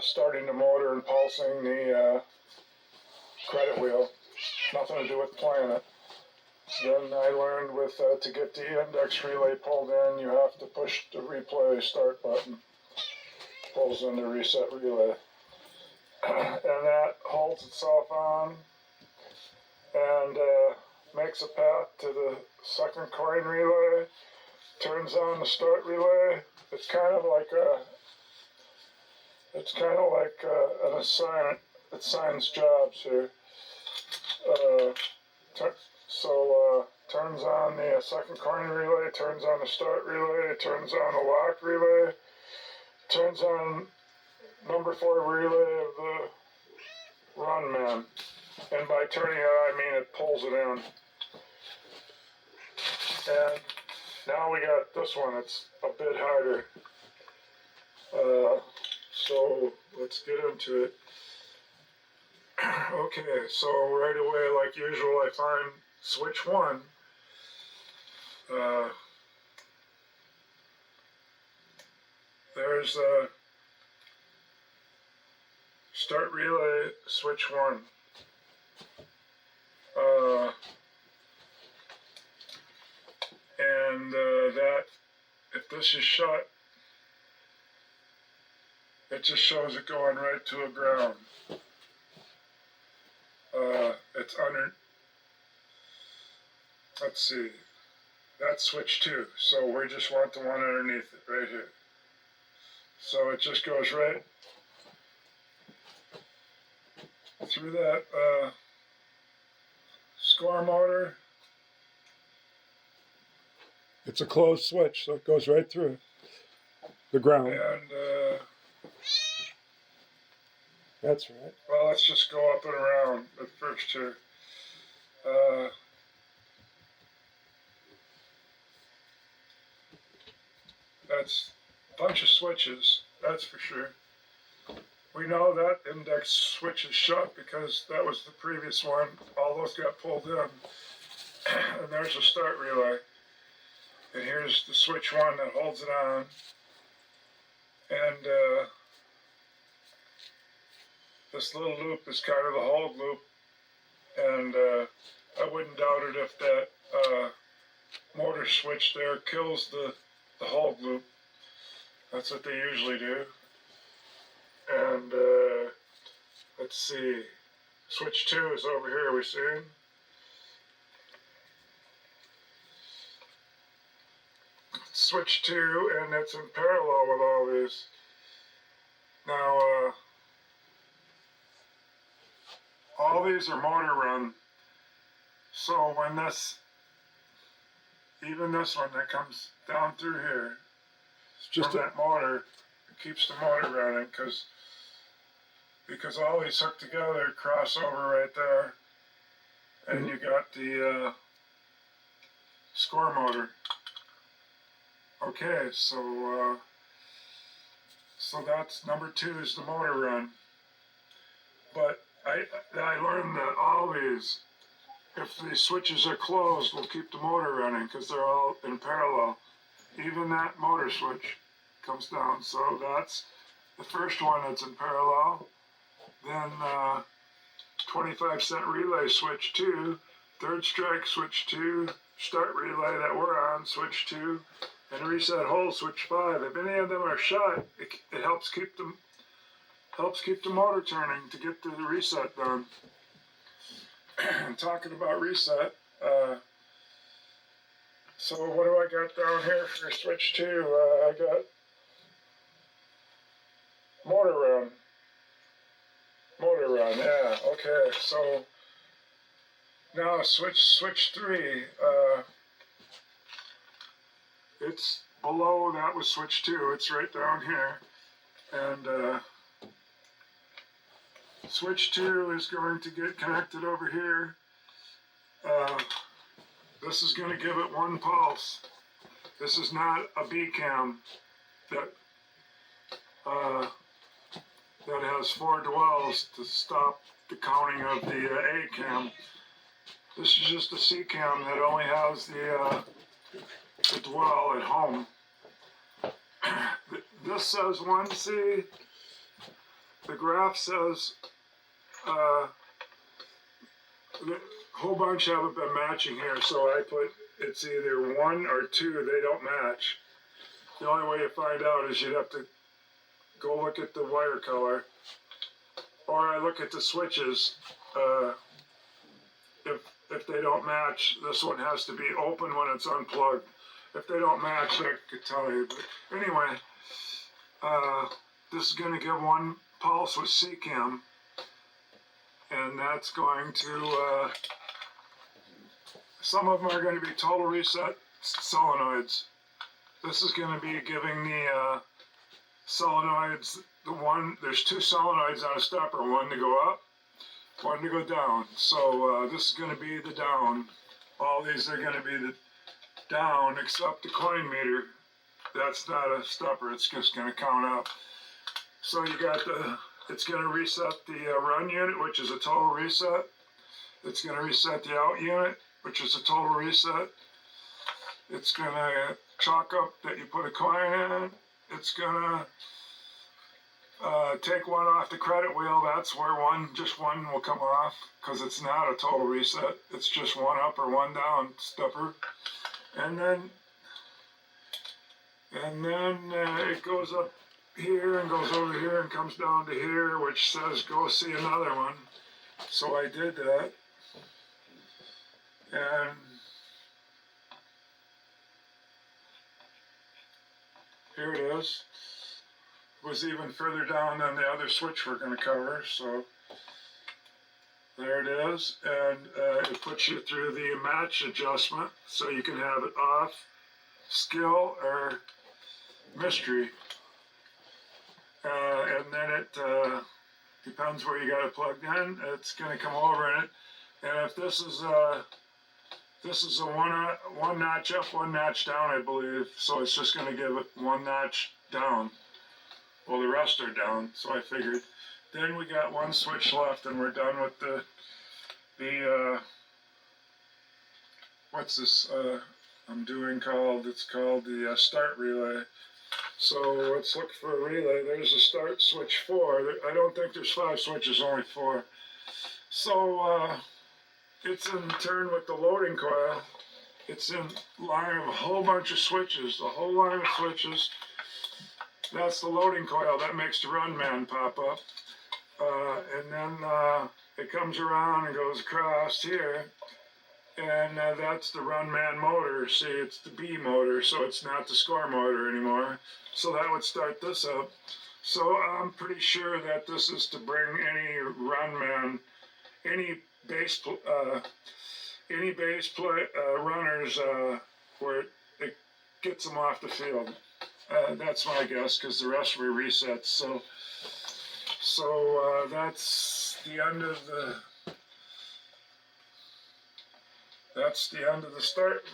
starting the motor and pulsing the credit wheel. Nothing to do with playing it. Then I learned with to get the index relay pulled in, you have to push the replay start button. Pulls in the reset relay. And that holds itself on and makes a path to the second coin relay. Turns on the start relay. It's kind of like an assignment. It assigns jobs here. Turns on the second coin relay, turns on the start relay, turns on the lock relay, turns on number 4 relay of the run man. And by turning it on, I mean it pulls it in. And now we got this one. It's a bit harder. So let's get into it. Okay, so right away, like usual, I find switch 1. There's start relay, switch 1. And that, if this is shut, it just shows it going right to a ground. It's under, let's see, that's switch 2, so we just want the one underneath it, right here. So it just goes right through that score motor. It's a closed switch, so it goes right through the ground. And that's right. Well, let's just go up and around at first here. That's a bunch of switches, that's for sure. we know that index switch is shut because that was the previous one. All those got pulled in. And there's the start relay. And here's the switch one that holds it on. And this little loop is kind of the hold loop. And I wouldn't doubt it if that motor switch there kills the hold loop. That's what they usually do. And let's see, switch 2 is over here, we see. Switch 2, and it's in parallel with all these. Now, all these are motor run. So when this, even this one that comes down through here, it's just that motor, it keeps the motor running because all these hook together, cross over right there, and you got the score motor. Okay, so that's number 2 is the motor run. But I learned that all these, if the switches are closed, will keep the motor running because they're all in parallel. Even that motor switch comes down. So that's the first one that's in parallel. Then 25-cent relay switch 2, third strike switch 2, start relay that we're on switch 2, and reset hold switch 5. If any of them are shut, it helps keep the motor turning to get the reset done. Talking about reset, so what do I got down here for switch 2? I got motor run, yeah, okay, so now switch 3, it's below that was switch 2, it's right down here, and switch 2 is going to get connected over here. This is going to give it 1 pulse. This is not a B cam that has 4 dwells to stop the counting of the A cam. This is just a C cam that only has the dwell at home. This says 1C. The graph says a whole bunch haven't been matching here, so I put it's either 1 or 2. They don't match. The only way you find out is you'd have to go look at the wire color, or I look at the switches. If they don't match, this one has to be open when it's unplugged. If they don't match, I could tell you. But anyway, this is going to give 1 pulse with C-cam, and that's going to, some of them are going to be total reset solenoids. This is going to be giving the solenoids, there's 2 solenoids on a stepper, 1 to go up, 1 to go down. So this is going to be the down. All these are going to be the down except the coin meter. That's not a stepper, it's just going to count up. So you got it's going to reset the run unit, which is a total reset. It's going to reset the out unit, which is a total reset. It's going to chalk up that you put a coin in. It's going to take 1 off the credit wheel. That's where just one will come off because it's not a total reset. It's just 1 up or 1 down stepper. And then it goes up here and goes over here and comes down to here, which says go see another one. So I did that. And here it is. It was even further down than the other switch we're going to cover. So there it is. And it puts you through the match adjustment so you can have it off, skill, or mystery. And then it depends where you got it plugged in. It's going to come over in it. And if this is a 1 notch up, 1 notch down, I believe. So it's just going to give it 1 notch down. Well, the rest are down, so I figured. Then we got one switch left, and we're done with the what's this I'm doing called? It's called the start relay. So let's look for a relay. There's the start switch 4. I don't think there's 5 switches, only 4. So it's in turn with the loading coil. It's in line of a whole bunch of switches, a whole line of switches. That's the loading coil. That makes the run man pop up. And then it comes around and goes across here. And that's the run man motor. See, it's the B motor, so it's not the score motor anymore. So that would start this up. So I'm pretty sure that this is to bring any run man, any base runners where it gets them off the field. That's my guess, because the rest were resets. So that's the end of the. That's the end of the start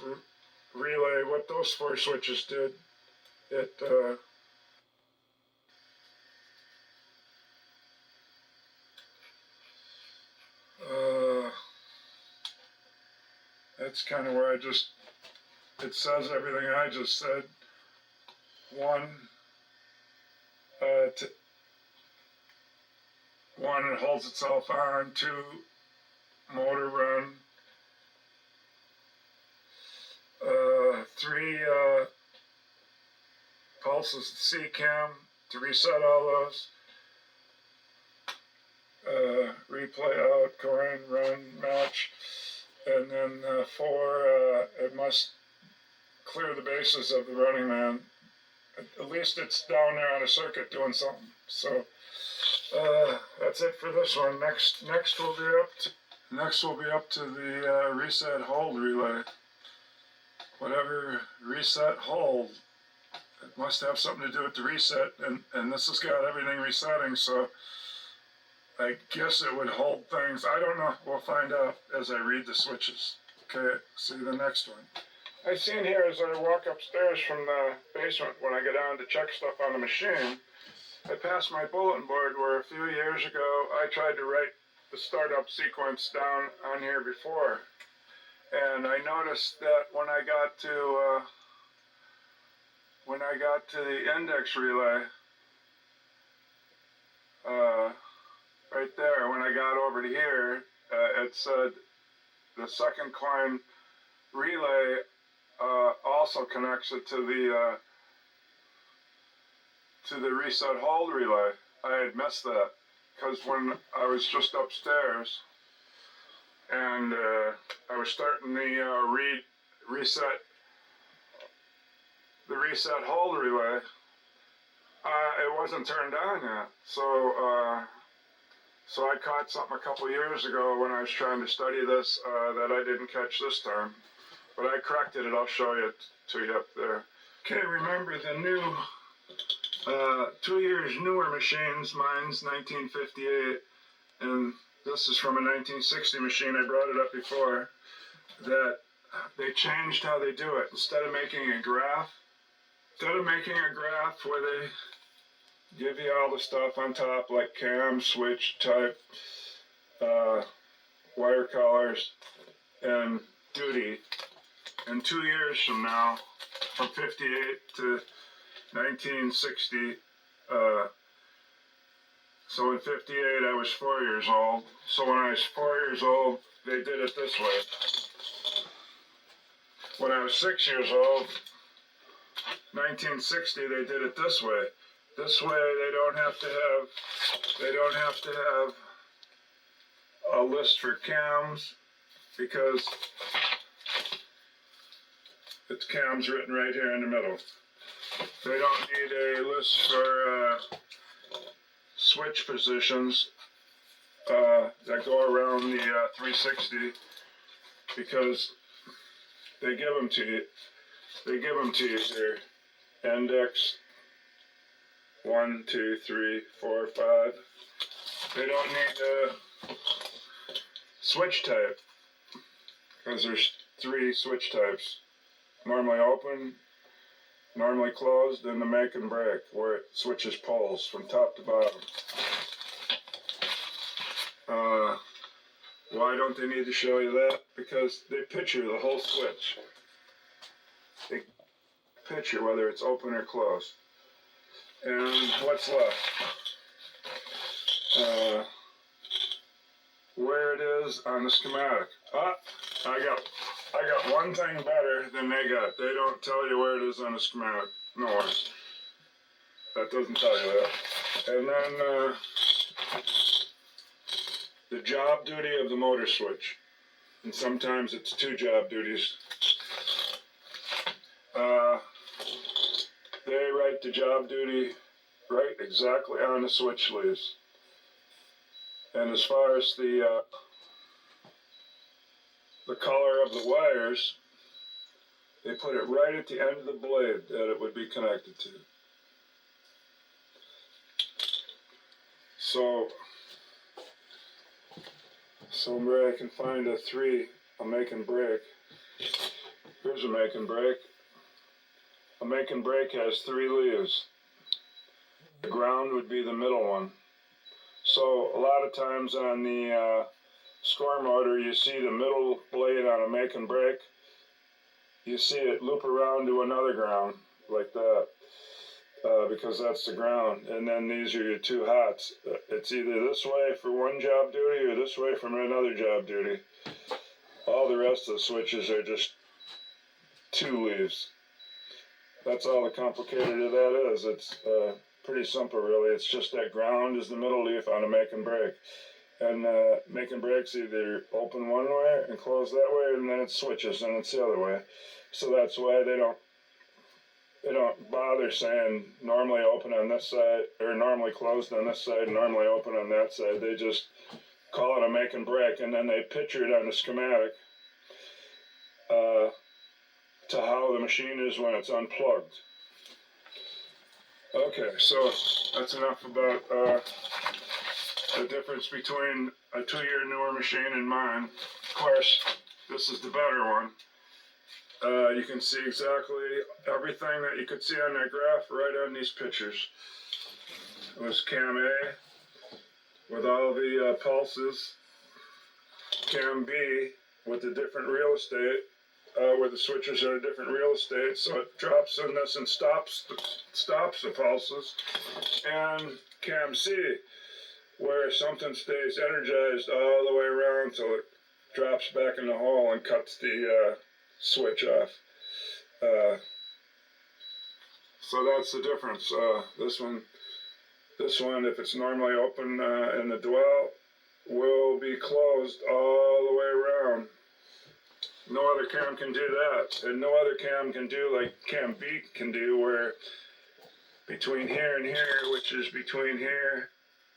relay. What those 4 switches did, that's kind of where it says everything I just said. 1, it holds itself on. 2, motor run. 3 pulses the C-cam to reset all those. Replay out, coin, run, match. And then 4, it must clear the bases of the running man. At least it's down there on a circuit doing something. So that's it for this one. Next we'll be up to the reset hold relay. Whatever reset hold, it must have something to do with the reset, and this has got everything resetting, so I guess it would hold things. I don't know. We'll find out as I read the switches. Okay, see the next one. I seen here as I walk upstairs from the basement when I go down to check stuff on the machine, I passed my bulletin board where a few years ago I tried to write the startup sequence down on here before. And I noticed that when I got to the index relay, right there, when I got over to here, it said the second coin relay also connects it to the reset hold relay. I had missed that because when I was just upstairs and I was starting the reset hold relay, it wasn't turned on yet. So I caught something a couple years ago when I was trying to study this that I didn't catch this time. But I corrected it. I'll show it to you up there. Okay, remember the new, 2 years newer machines. Mine's 1958, and this is from a 1960 machine. I brought it up before. That they changed how they do it. Instead of making a graph where they give you all the stuff on top, like cam, switch, type, wire colors, and duty. In 2 years from now, from 58 to 1960, so in 58 I was 4 years old. So when I was 4 years old, they did it this way. When I was 6 years old, 1960, they did it this way. This way they don't have to have a list for cams, because it's cams written right here in the middle. They don't need a list for switch positions that go around the 360, because they give them to you. They give them to you here. Index 1, 2, 3, 4, 5. They don't need a switch type, because there's 3 switch types. Normally open, normally closed, and the make and break, where it switches poles from top to bottom. Why don't they need to show you that? Because they picture the whole switch. They picture whether it's open or closed. And what's left? Where it is on the schematic. I got one thing better than they got. They don't tell you where it is on the schematic. No worries. That doesn't tell you that. And then the job duty of the motor switch. And sometimes it's two job duties. They write the job duty right exactly on the switch leaves. And as far as the color of the wires, they put it right at the end of the blade that it would be connected to. So somewhere I can find a 3, a make and break. Here's a make and break. A make and break has 3 leaves. The ground would be the middle one. So a lot of times on the score motor, you see the middle blade on a make and break. You see it loop around to another ground like that, because that's the ground. And then these are your 2 hots. It's either this way for one job duty or this way from another job duty. All the rest of the switches are just 2 leaves. That's all the complicated of that is. It's pretty simple, really. It's just that ground is the middle leaf on a make and break. And make and break's either open one way and close that way, and then it switches and it's the other way. So that's why they don't bother saying normally open on this side, or normally closed on this side, normally open on that side. They just call it a make and break, and then they picture it on the schematic to how the machine is when it's unplugged. Okay, so that's enough about the difference between a 2-year newer machine and mine. Of course, this is the better one. You can see exactly everything that you could see on that graph right on these pictures. It was cam A with all the pulses, cam B with the different real estate, where the switches are different real estate, so it drops in this and stops the pulses, and cam C, where something stays energized all the way around till it drops back in the hole and cuts the switch off. So that's the difference. This one, if it's normally open in the dwell, will be closed all the way around. No other cam can do that, and no other cam can do like cam B can do, where between here and here, which is between here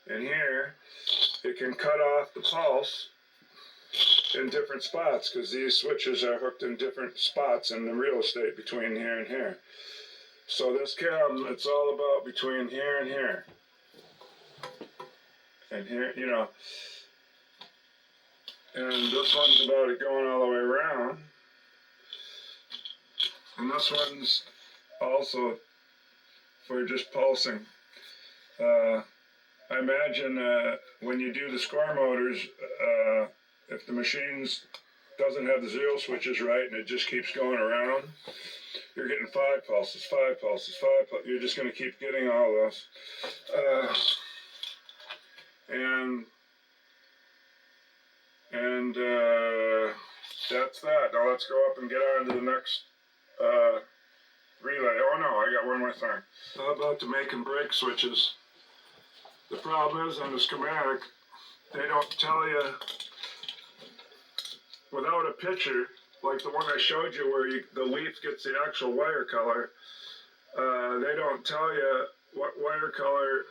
and here, it can cut off the pulse in different spots, because these switches are hooked in different spots in the real estate between here and here. So this cam, it's all about between here and here. And here, you know. And this one's about it going all the way around. And this one's also for just pulsing. I imagine when you do the score motors, if the machine doesn't have the 0 switches right and it just keeps going around, you're getting 5 pulses, 5 pulses, 5 pulses. You're just going to keep getting all those. And that's that. Now let's go up and get on to the next relay. Oh no, I got one more thing. How about the make and break switches? The problem is on the schematic, they don't tell you without a picture, like the one I showed you where the leaf gets the actual wire color. They don't tell you what wire color,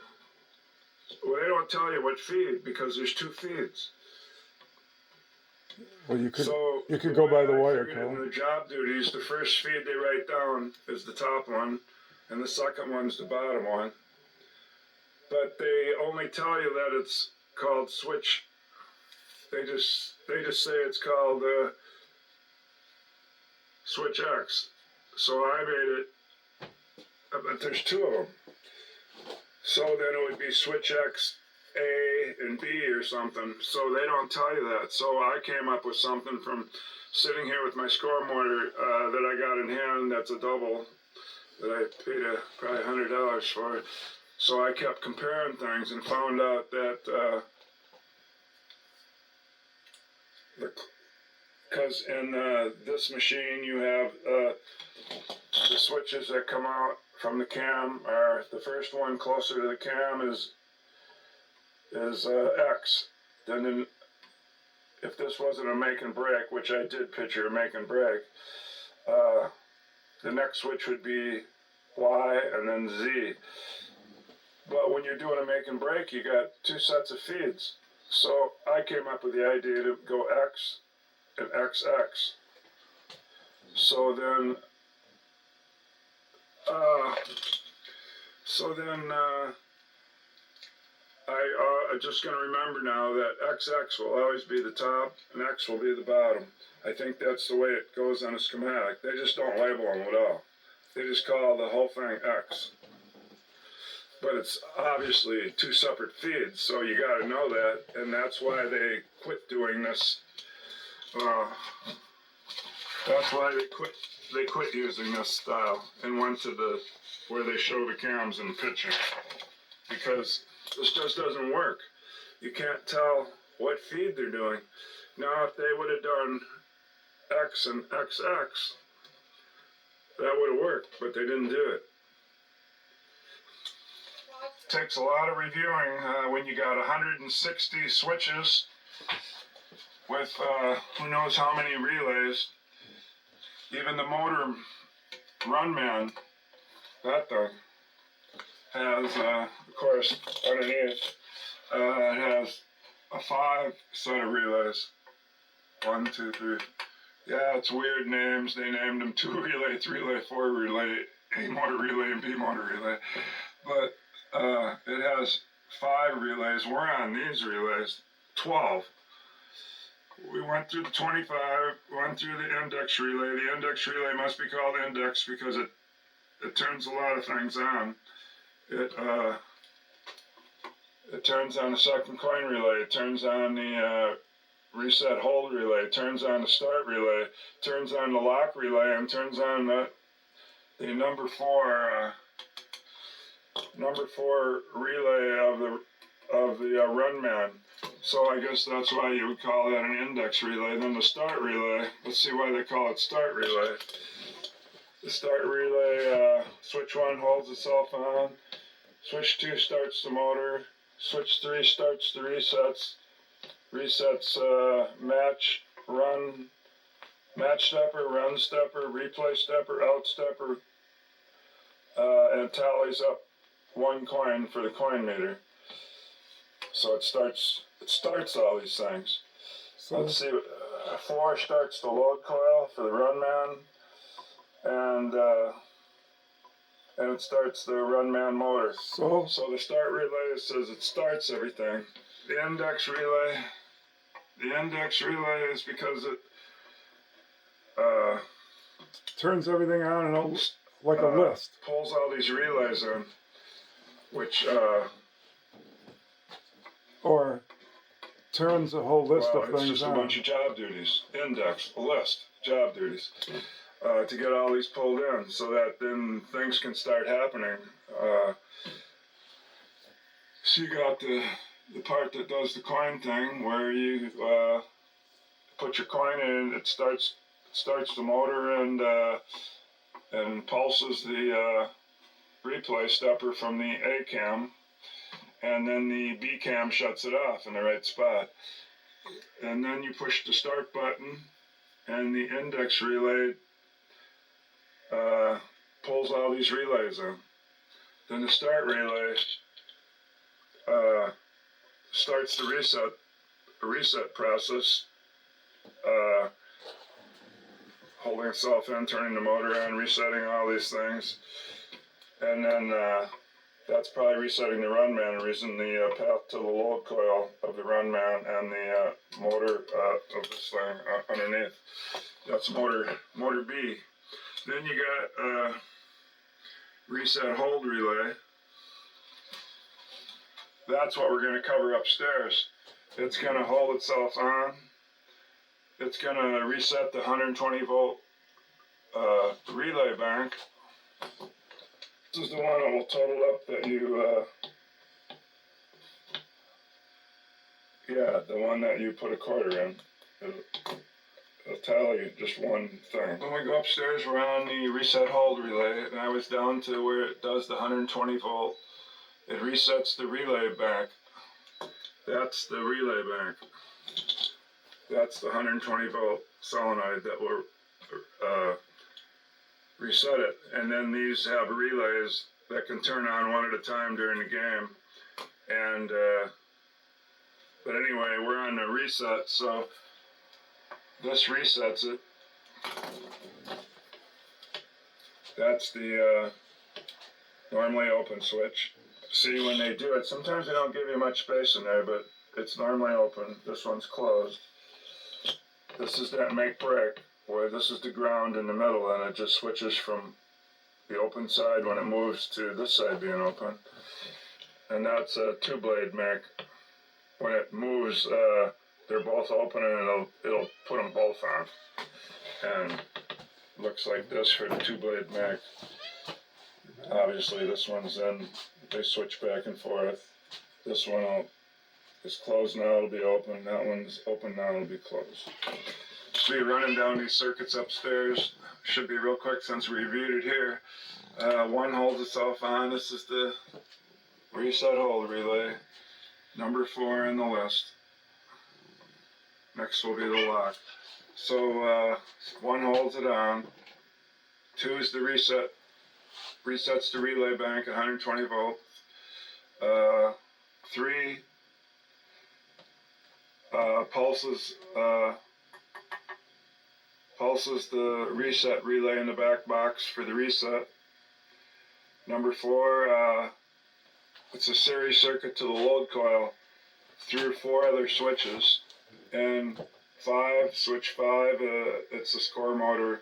well, they don't tell you what feed, because there's 2 feeds. Well, you could go by the wire color. In the job duties, the first feed they write down is the top one, and the second one's the bottom one. But they only tell you that it's called switch. They just say it's called switch X. So I made it but there's two of them. So then it would be switch X, A, and B or something. So they don't tell you that. So I came up with something from sitting here with my score motor that I got in hand. That's a double that I paid probably $100 for. So I kept comparing things and found out that because in this machine you have the switches that come out from the cam are the first one closer to the cam is X. Then if this wasn't a make and break, which I did picture a make and break, the next switch would be Y and then Z. But when you're doing a make and break, you got two sets of feeds. So I came up with the idea to go X and XX. So then I'm just going to remember now that XX will always be the top and X will be the bottom. I think that's the way it goes on a schematic. They just don't label them at all. They just call the whole thing X. But it's obviously two separate feeds, so you got to know that, and that's why they quit doing this. That's why they quit using this style and went to where they show the cams in the picture, because this just doesn't work. You can't tell what feed they're doing. Now, if they would have done X and XX, that would have worked, but they didn't do it. Takes a lot of reviewing when you got 160 switches with who knows how many relays. Even the motor run man, that thing, has, of course, underneath, it has a 5 set of relays. 1, 2, 3. Yeah, it's weird names. They named them 2 relay, 3 relay, 4 relay, A motor relay, and B motor relay. But it has 5 relays. We're on these relays, 12. We went through the 25, went through the index relay. The index relay must be called index because it turns a lot of things on. It turns on the second coin relay. It turns on the reset hold relay. It turns on the start relay. Turns on the lock relay, and turns on the number 4 relay of the run man. So I guess that's why you would call that an index relay. Then the start relay, let's see why they call it start relay. The start relay, switch 1 holds itself on, switch 2 starts the motor, switch 3 starts the resets match stepper, run stepper, replay stepper, out stepper, and tallies up 1 coin for the coin meter. So it starts all these things. So let's see. 4 starts the load coil for the run man, and it starts the run man motor. So the start relay says it starts everything. The index relay is because it turns everything on and like a list. Pulls all these relays in, which or turns a whole list of things on. It's just a bunch of job duties. Index, a list, job duties, to get all these pulled in, so that then things can start happening. So you got the part that does the coin thing, where you put your coin in, it starts the motor and pulses the replay stepper from the A cam, and then the B cam shuts it off in the right spot. And then you push the start button, and the index relay pulls all these relays in. Then the start relay starts the reset process, holding itself in, turning the motor on, resetting all these things. And then that's probably resetting the run man, raising the path to the load coil of the run man and the motor of this thing underneath. That's motor B. Then you got reset hold relay. That's what we're going to cover upstairs. It's going to hold itself on. It's going to reset the 120 volt relay bank. This is the one that will total up that you, the one that you put a quarter in. It'll tell you just one thing. When we go upstairs, we're on the reset hold relay, and I was down to where it does the 120 volt. It resets the relay bank. That's the relay bank. That's the 120 volt solenoid that will reset it. And then these have relays that can turn on one at a time during the game. And but anyway, we're on the reset, so this resets it. That's the normally open switch. See, when they do it, sometimes they don't give you much space in there, but it's normally open. This one's closed. This is that make break, where this is the ground in the middle, and it just switches from the open side when it moves to this side being open. And that's a two-blade make. When it moves, they're both open, and it'll put them both on. And looks like this for the two-blade make. Obviously, this one's in. They switch back and forth. This one is closed now, it'll be open. That one's open now, it'll be closed. So you're running down these circuits upstairs. Should be real quick since we reviewed it here. One holds itself on. This is the reset hold relay. Number 4 in the list. Next will be the lock. So 1 holds it on. 2 is the reset. Resets the relay bank at 120 volt. 3 pulses the reset relay in the back box for the reset. Number 4, it's a series circuit to the load coil through 4 other switches. And 5, switch 5, it's a score motor.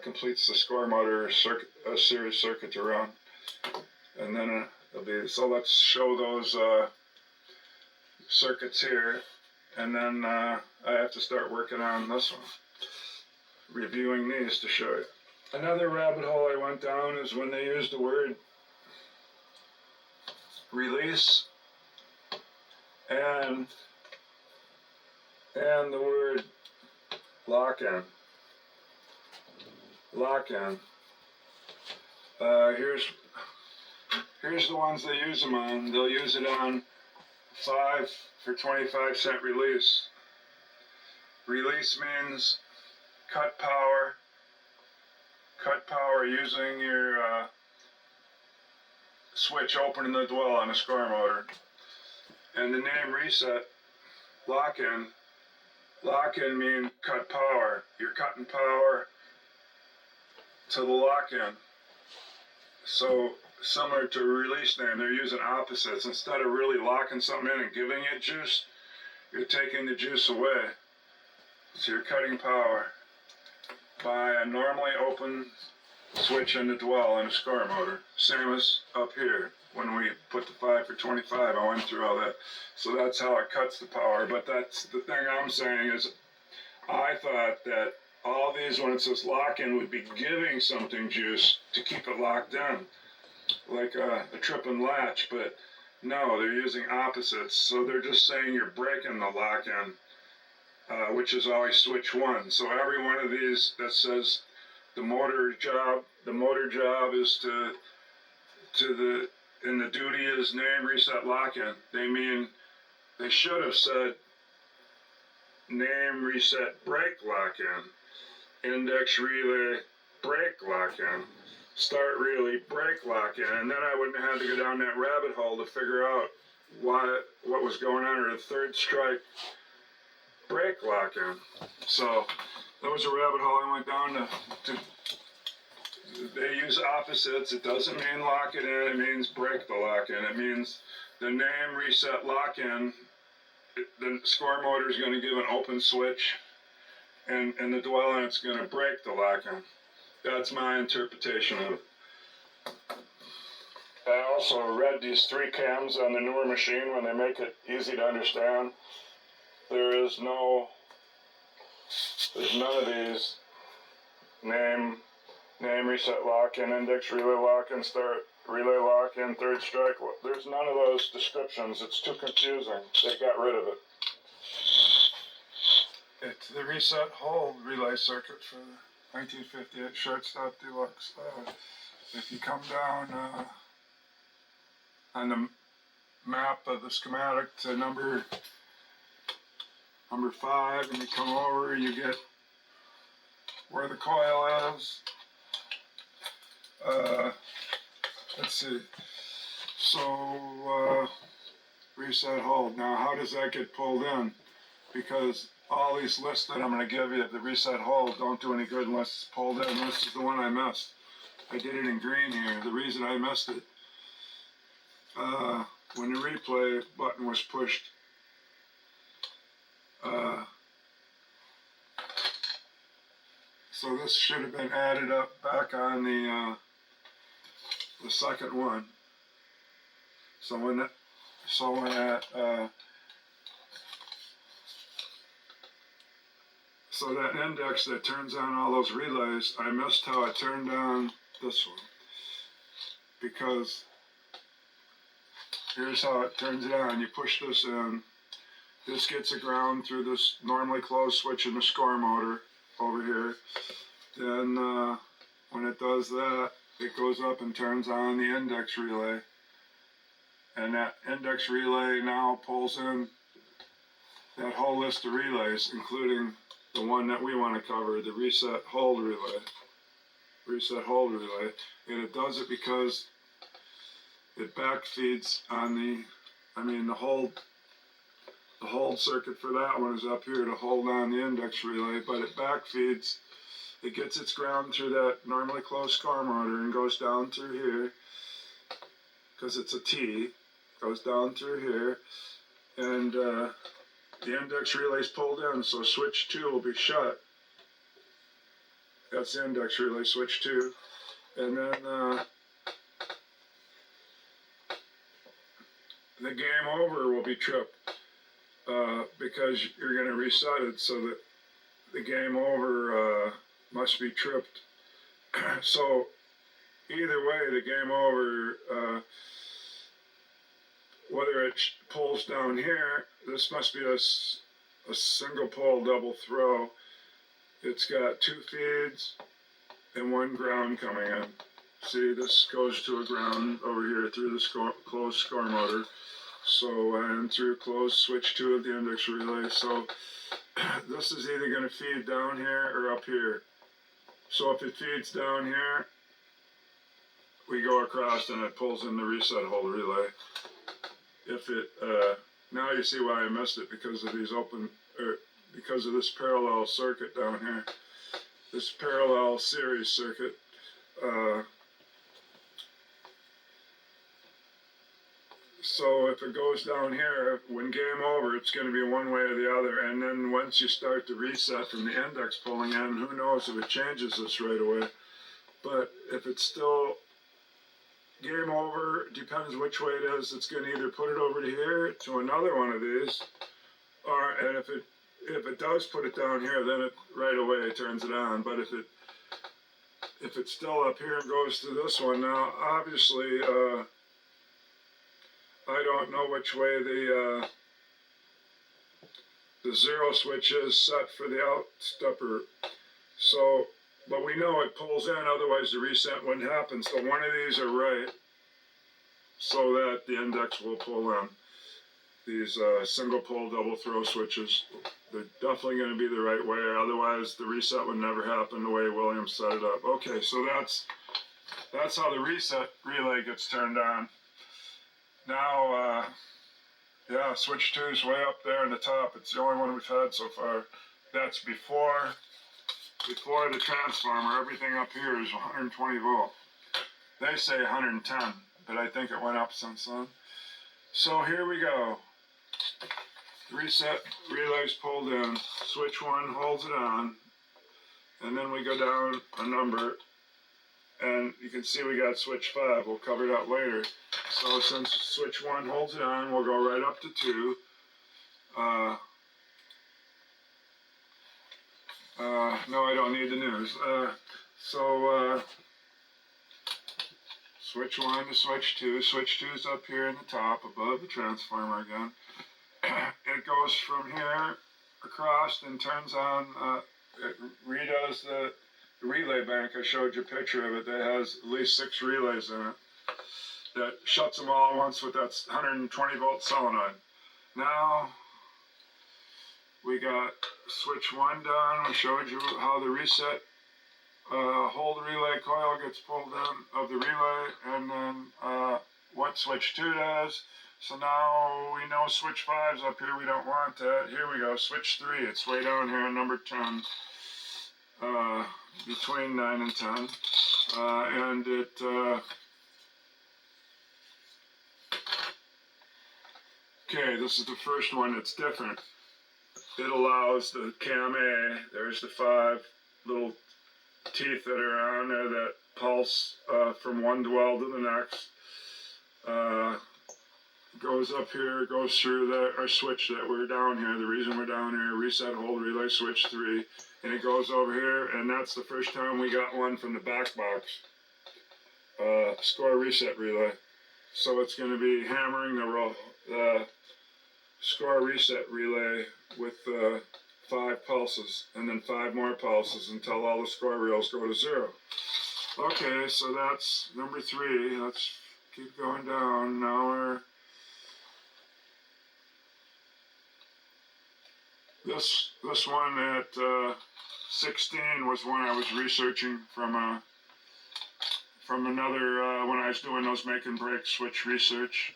Completes the score motor circuit, series circuit to run. And then it'll be, so let's show those circuits here. And then I have to start working on this one. Reviewing these to show you. Another rabbit hole I went down is when they use the word release and the word lock-in. Lock-in. Here's the ones they use them on. They'll use it on 5 for 25-cent release. Release means cut power. Cut power using your switch opening the dwell on a score motor. And the name reset, lock-in. Lock-in means cut power. You're cutting power to the lock-in. So similar to a release name, they're using opposites. Instead of really locking something in and giving it juice, you're taking the juice away. So you're cutting power by a normally open switch in the dwell in a score motor. Same as up here. When we put the 5 for 25, I went through all that. So that's how it cuts the power. But that's the thing I'm saying is I thought that all these, when it says lock-in, would be giving something juice to keep it locked in, like a trip and latch, but no, they're using opposites. So they're just saying you're breaking the lock-in, which is always switch 1. So every one of these that says the motor job is and the duty is name reset lock-in. They should have said name reset brake lock-in, index relay brake lock-in, start relay brake lock-in, and then I wouldn't have had to go down that rabbit hole to figure out what was going on, or the third strike brake lock-in. So that was a rabbit hole I went down to. They use opposites. It doesn't mean lock it in, it means break the lock-in. It means the name reset lock-in, the score motor is going to give an open switch, and the dwell unit's going to break the lock-in. That's my interpretation of it. I also read these 3 cams on the newer machine when they make it easy to understand. There's none of these name, reset, lock in, index, relay, lock in, start, relay, lock in, third strike. There's none of those descriptions. It's too confusing. They got rid of it. It's the reset hold relay circuit for the 1958 shortstop deluxe. If you come down on the map of the schematic to number 5, and you come over, you get where the coil is. Let's see. So reset hold. Now, how does that get pulled in? Because all these lists that I'm going to give you of the reset hold don't do any good unless it's pulled in. This is the one I missed. I did it in green here. The reason I missed it, when the replay button was pushed, so this should have been added up back on the second one. So when that so that index that turns on all those relays, I missed how it turned on this one, because here's how it turns it on. You push this in, this gets a ground through this normally closed switch in the score motor over here. Then when it does that, it goes up and turns on the index relay, and that index relay now pulls in that whole list of relays, including the one that we want to cover, the reset hold relay. And it does it because it backfeeds on the hold circuit for that one is up here to hold on the index relay, but it backfeeds. It gets its ground through that normally closed score motor and goes down through here, because it's a T, goes down through here, and the index relay's pulled in, so switch 2 will be shut. That's the index relay, switch 2. And then the game over will be tripped, because you're going to reset it, so that the game over must be tripped. So either way, the game over, whether it pulls down here, this must be a single pole double throw. It's got 2 feeds and 1 ground coming in. See, this goes to a ground over here through the closed score motor. So, and through closed switch 2 of the index relay. So this is either going to feed down here or up here. So if it feeds down here, we go across and it pulls in the reset hold relay. If it, now you see why I missed it, because of these because of this parallel circuit down here. This parallel series circuit. So if it goes down here, when game over, it's going to be one way or the other. And then once you start the reset from the index pulling in, who knows if it changes this right away. But if it's still game over, depends which way it is, it's going to either put it over to here to another one of these, and if it does put it down here, then it right away turns it on. But if it's still up here and goes to this one, now obviously I don't know which way the 0 switch is set for the out stepper. So, but we know it pulls in, otherwise the reset wouldn't happen. So one of these are right, so that the index will pull in. These single pole double throw switches, they're definitely going to be the right way, otherwise the reset would never happen the way Williams set it up. Okay, so that's how the reset relay gets turned on. Now, yeah, switch 2 is way up there in the top. It's the only one we've had so far. That's before the transformer. Everything up here is 120 volt. They say 110, but I think it went up since then. So here we go. Reset relay's pulled in. Switch 1 holds it on, and then we go down a number, and you can see we got switch 5. We'll cover that later. So since switch 1 holds it on, we'll go right up to 2. No, I don't need the news. Switch 1 to switch 2. Switch 2 is up here in the top above the transformer again. It goes from here across and turns on, it redoes the relay bank. I showed you a picture of it that has at least 6 relays in it. That shuts them all at once with that 120 volt solenoid. Now we got switch 1 done. We showed you how the reset hold relay coil gets pulled in of the relay, and then what switch 2 does. So now we know switch 5's up here. We don't want that. Here we go. Switch 3. It's way down here, number 10, between 9 and 10, and it. Okay, this is the first one. It's different. It allows the cam A. There's the 5 little teeth that are on there that pulse from one dwell to the next. Goes up here, goes through our switch that we're down here. The reason we're down here, reset hold relay switch 3, and it goes over here, and that's the first time we got one from the back box. Score reset relay. So it's going to be hammering the score reset relay with 5 pulses, and then 5 more pulses until all the score reels go to 0. Okay, so that's number 3. Let's keep going down. Now we're this one at 16 was one I was researching from another when I was doing those make and break switch research.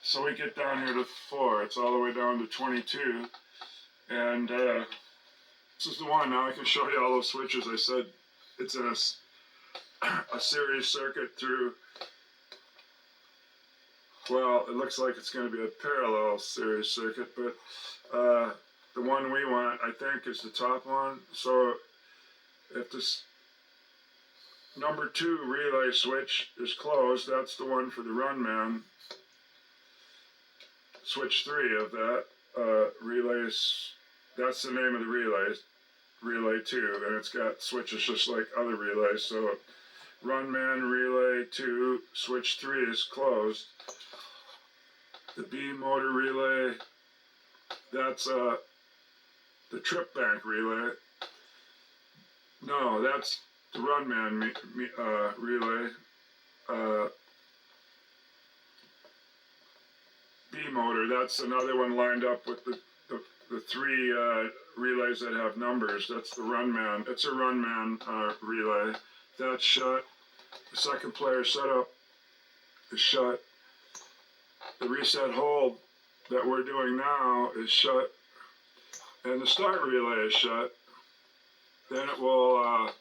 So we get down here to 4. It's all the way down to 22, and this is the one. Now I can show you all those switches. I said it's in a series circuit through. Well, it looks like it's going to be a parallel series circuit, but the one we want, I think, is the top one. So if this number 2 relay switch is closed, that's the one for the run man. Switch 3 of that relays, that's the name of the relays, relay 2, and it's got switches just like other relays. So run man relay 2, switch 3 is closed. The B motor relay, that's the trip bank relay. No, that's the run man relay. B motor, that's another one lined up with the 3 relays that have numbers. That's the run man. It's a run man relay. That's shut. The second player setup is shut. The reset hold that we're doing now is shut, and the start relay is shut. Then it will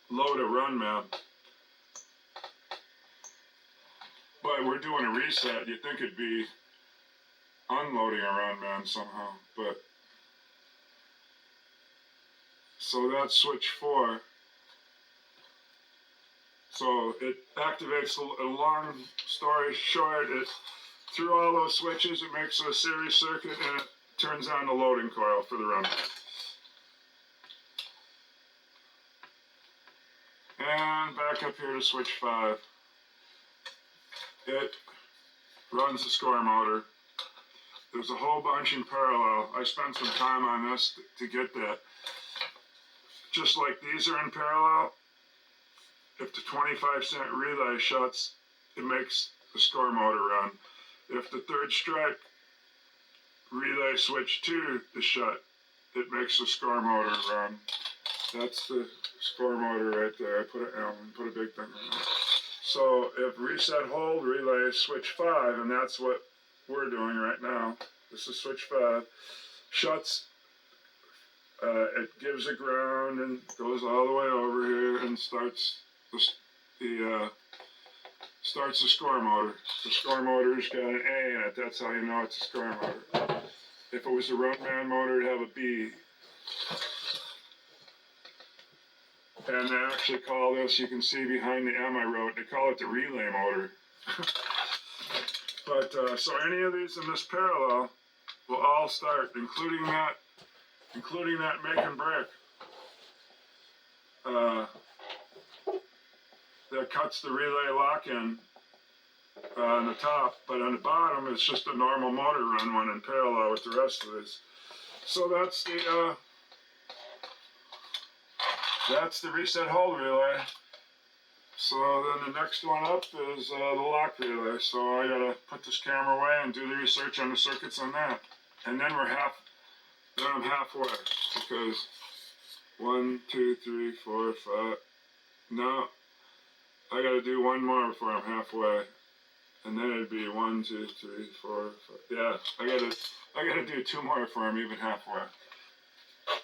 load a run man. But we're doing a reset. You'd think it'd be unloading a run man somehow, but so that's switch 4. So it activates, a long story short, through all those switches, it makes a series circuit, and it turns on the loading coil for the run. And back up here to switch 5. It runs the score motor. There's a whole bunch in parallel. I spent some time on this to get that. Just like these are in parallel, if the 25-cent relay shuts, it makes the score motor run. If the third strike relay switch 2 is shut, it makes the score motor run. That's the score motor right there. I put a big thing on it. So if reset hold relay switch 5, and that's what we're doing right now. This is switch 5. Shuts. It gives a ground and goes all the way over here and starts starts the score motor. The score motor's got an A in it. That's how you know it's a score motor. If it was a run man motor, it'd have a B. And they actually call this, you can see behind the M I wrote, they call it the relay motor. But, so any of these in this parallel will all start, including that make and break. That cuts the relay lock-in on the top, but on the bottom it's just a normal motor run one in parallel with the rest of this. So that's the reset hold relay. So then the next one up is the lock relay. So I gotta put this camera away and do the research on the circuits on that. And then I'm halfway, because 1, 2, 3, 4, 5. No, I gotta do one more before I'm halfway, and then it'd be 1, 2, 3, 4, 5. Yeah, I gotta do 2 more before I'm even halfway.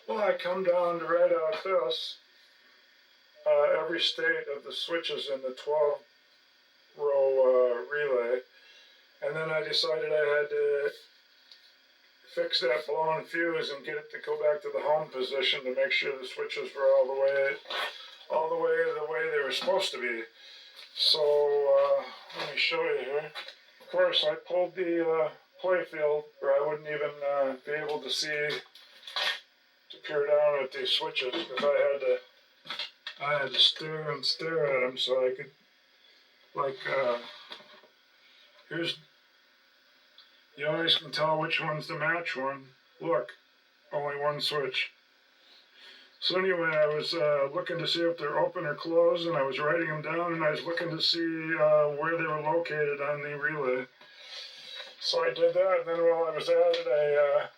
Well, I come down to write out this. Every state of the switches in the 12-row relay, and then I decided I had to fix that blown fuse and get it to go back to the home position to make sure the switches were all the way they were supposed to be. So let me show you here. Of course, I pulled the play field where I wouldn't even be able to see to peer down at these switches, because I had to stare and stare at them so I could, you always can tell which one's the match one. Look, only one switch. So anyway, I was looking to see if they're open or closed, and I was writing them down, and I was looking to see where they were located on the relay. So I did that, and then while I was at it, I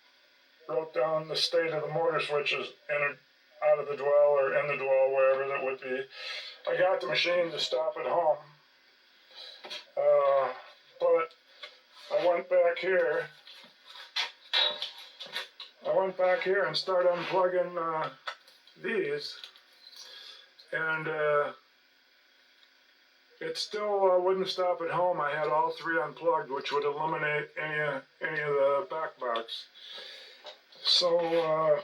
wrote down the state of the motor switches out of the dwell or in the dwell, wherever that would be. I got the machine to stop at home, but I went back here and started unplugging these, and it still wouldn't stop at home. I had all 3 unplugged, which would eliminate any of the back box. So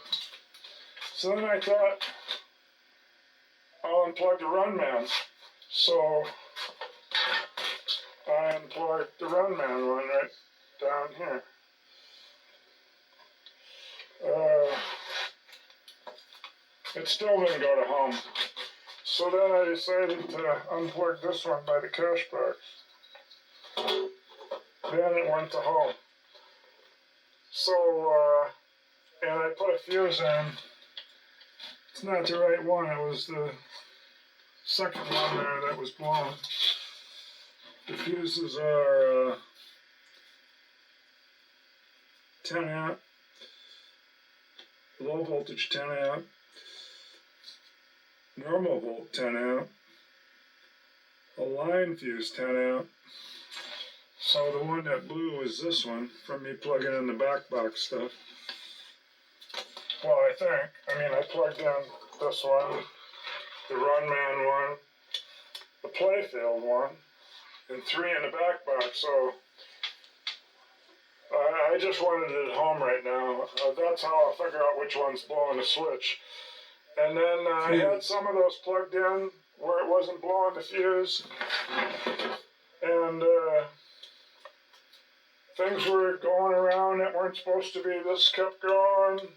then I thought, I'll unplug the run man. So I unplugged the run man one right down here. It still didn't go to home. So then I decided to unplug this one by the cash box. Then it went to home. So, and I put a fuse in. It's not the right one, it was the second one there that was blown. The fuses are 10 amp, low voltage 10 amp, normal volt 10 amp, a line fuse 10 amp. So the one that blew was this one from me plugging in the back box stuff. Well, I plugged in this one, the run man one, the playfield one, and 3 in the back box. So I just wanted it at home right now. That's how I'll figure out which one's blowing the switch. And then I had some of those plugged in where it wasn't blowing the fuse. And things were going around that weren't supposed to be. This kept going.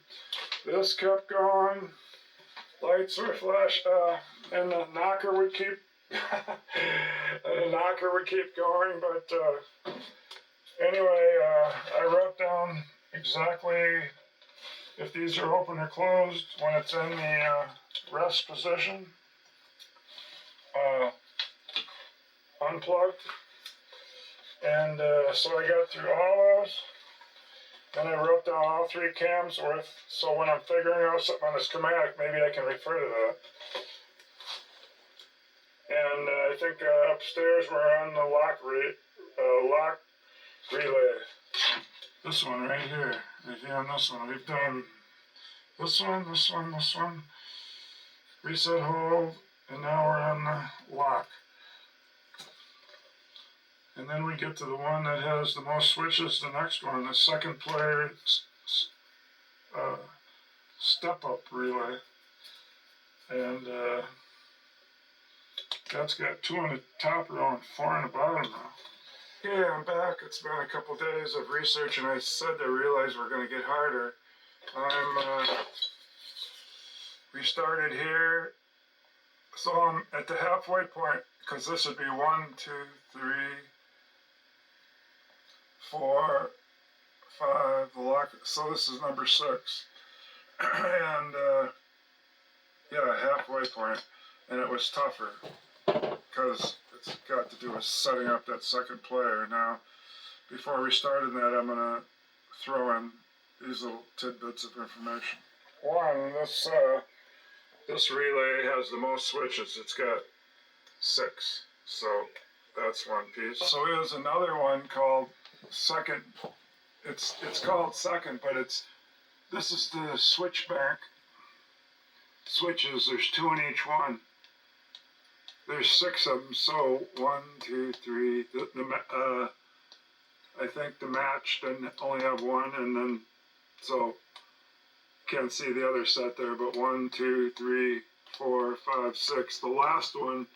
This kept going. Lights were flash, and the knocker would keep going. But anyway, I wrote down exactly if these are open or closed when it's in the rest position. Unplugged. And so I got through all those. Then I wrote down all 3 cams worth, so when I'm figuring out something on the schematic, maybe I can refer to that. And I think upstairs we're on the lock relay. This one right here. If you're on this one, we've done this one, reset hold, and now we're on the lock. And then we get to the one that has the most switches, the next one, the second player step-up relay. And that's got 2 on the top row and 4 on the bottom row. Yeah, I'm back. It's been a couple days of research, and I said I realized we're going to get harder. We started here, so I'm at the halfway point, because this would be 1, 2, 3, 4, 5, the lock, so this is number 6. And yeah, halfway point, and it was tougher, because it's got to do with setting up that second player. Now, before we started that, I'm going to throw in these little tidbits of information. One, this relay has the most switches. It's got 6, so that's one piece. So here's another one called second. It's called second, but this is the switch bank. Switches, there's 2 in each one. There's 6 of them, so 1, 2, 3. I think the match doesn't only have 1, and then so can't see the other set there, but 1, 2, 3, 4, 5, 6. The last one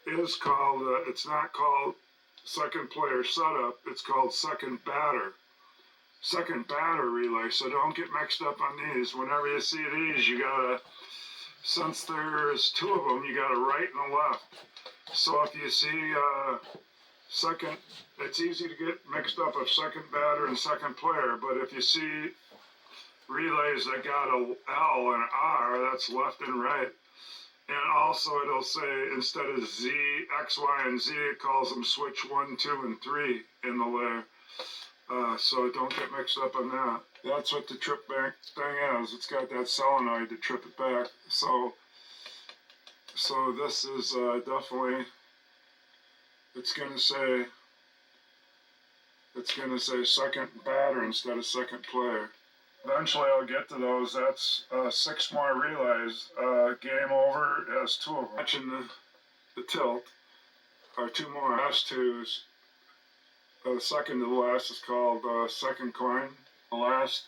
is called. It's not called second player setup. It's called second batter. Second batter relay. So don't get mixed up on these. Whenever you see these, you gotta. Since there's 2 of them, you got a right and a left. So if you see second, it's easy to get mixed up of second batter and second player. But if you see relays that got a L and R, that's left and right. And also it'll say instead of Z, X, Y, and Z, it calls them switch 1, 2, and 3 in the layer. So don't get mixed up on that. That's what the trip back thing is. It's got that solenoid to trip it back. So this is definitely, it's gonna say second batter instead of second player. Eventually I'll get to those. That's 6 more relays. Game over has 2 of them. Watching the tilt are 2 more. Last 2's. The second to the last is called second coin. The last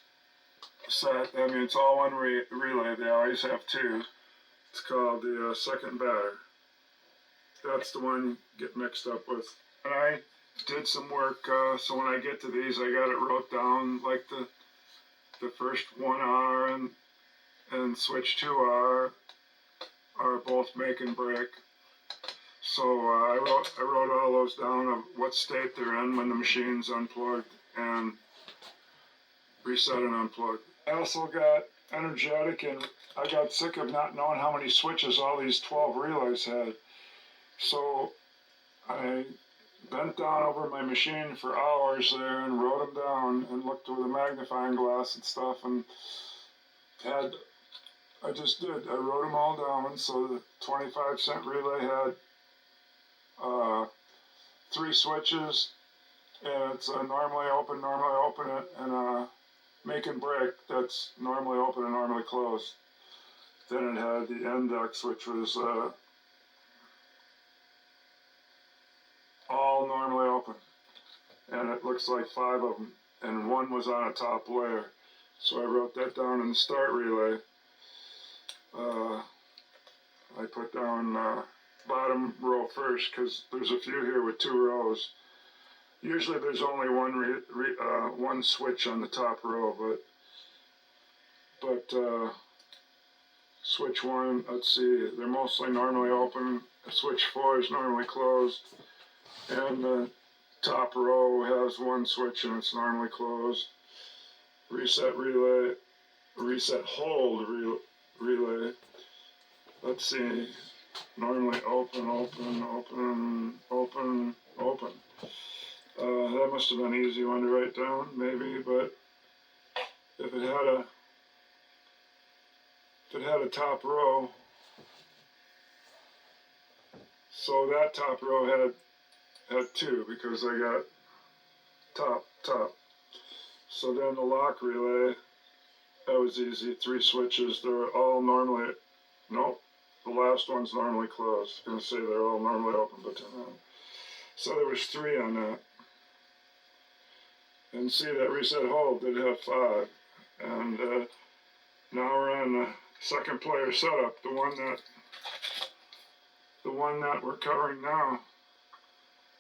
set, I mean, it's all one relay. They always have 2. It's called the second batter. That's the one you get mixed up with. And I did some work, so when I get to these, I got it wrote down like the first 1R and switch 2R are both make and break. So I wrote all those down of what state they're in when the machine's unplugged and reset and unplugged. I also got energetic, and I got sick of not knowing how many switches all these 12 relays had. So I bent down over my machine for hours there and wrote them down and looked with a magnifying glass and stuff, and I wrote them all down. So the 25-cent relay had 3 switches, and it's normally open it, and make and break, that's normally open and normally closed. Then it had the index, which was all normally open, and it looks like 5 of them, and 1 was on a top layer. So I wrote that down in the start relay. I put down bottom row first, because there's a few here with 2 rows. Usually there's only one switch on the top row, but switch 1, let's see, they're mostly normally open. Switch 4 is normally closed, and the top row has 1 switch and it's normally closed. Reset relay, reset hold relay. Let's see, normally open. That must have been an easy one to write down, maybe, but if it had a top row, so that top row had 2, because I got top. So then the lock relay, that was easy, 3 switches. They're all normally, nope, the last one's normally closed. I was gonna say they're all normally open, but they're not. So there was 3 on that. And see, that reset hold did have 5. And now we're on the second player setup, the one that we're covering now.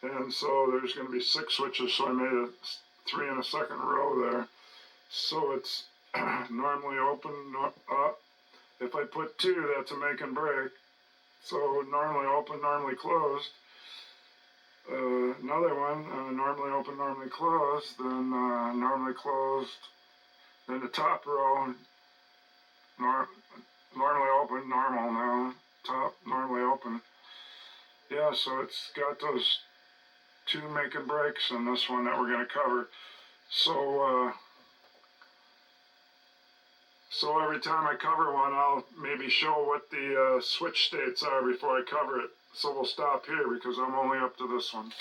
And so there's going to be 6 switches, so I made a 3 in a second row there. So it's normally open, up. If I put 2, that's a make and break. So normally open, normally closed. Another one, normally open, normally closed, then normally closed. Then the top row, normally open, normal now. Top, normally open. Yeah, so it's got those 2 make and breaks in this one that we're going to cover. So every time I cover one, I'll maybe show what the switch states are before I cover it. So we'll stop here because I'm only up to this one.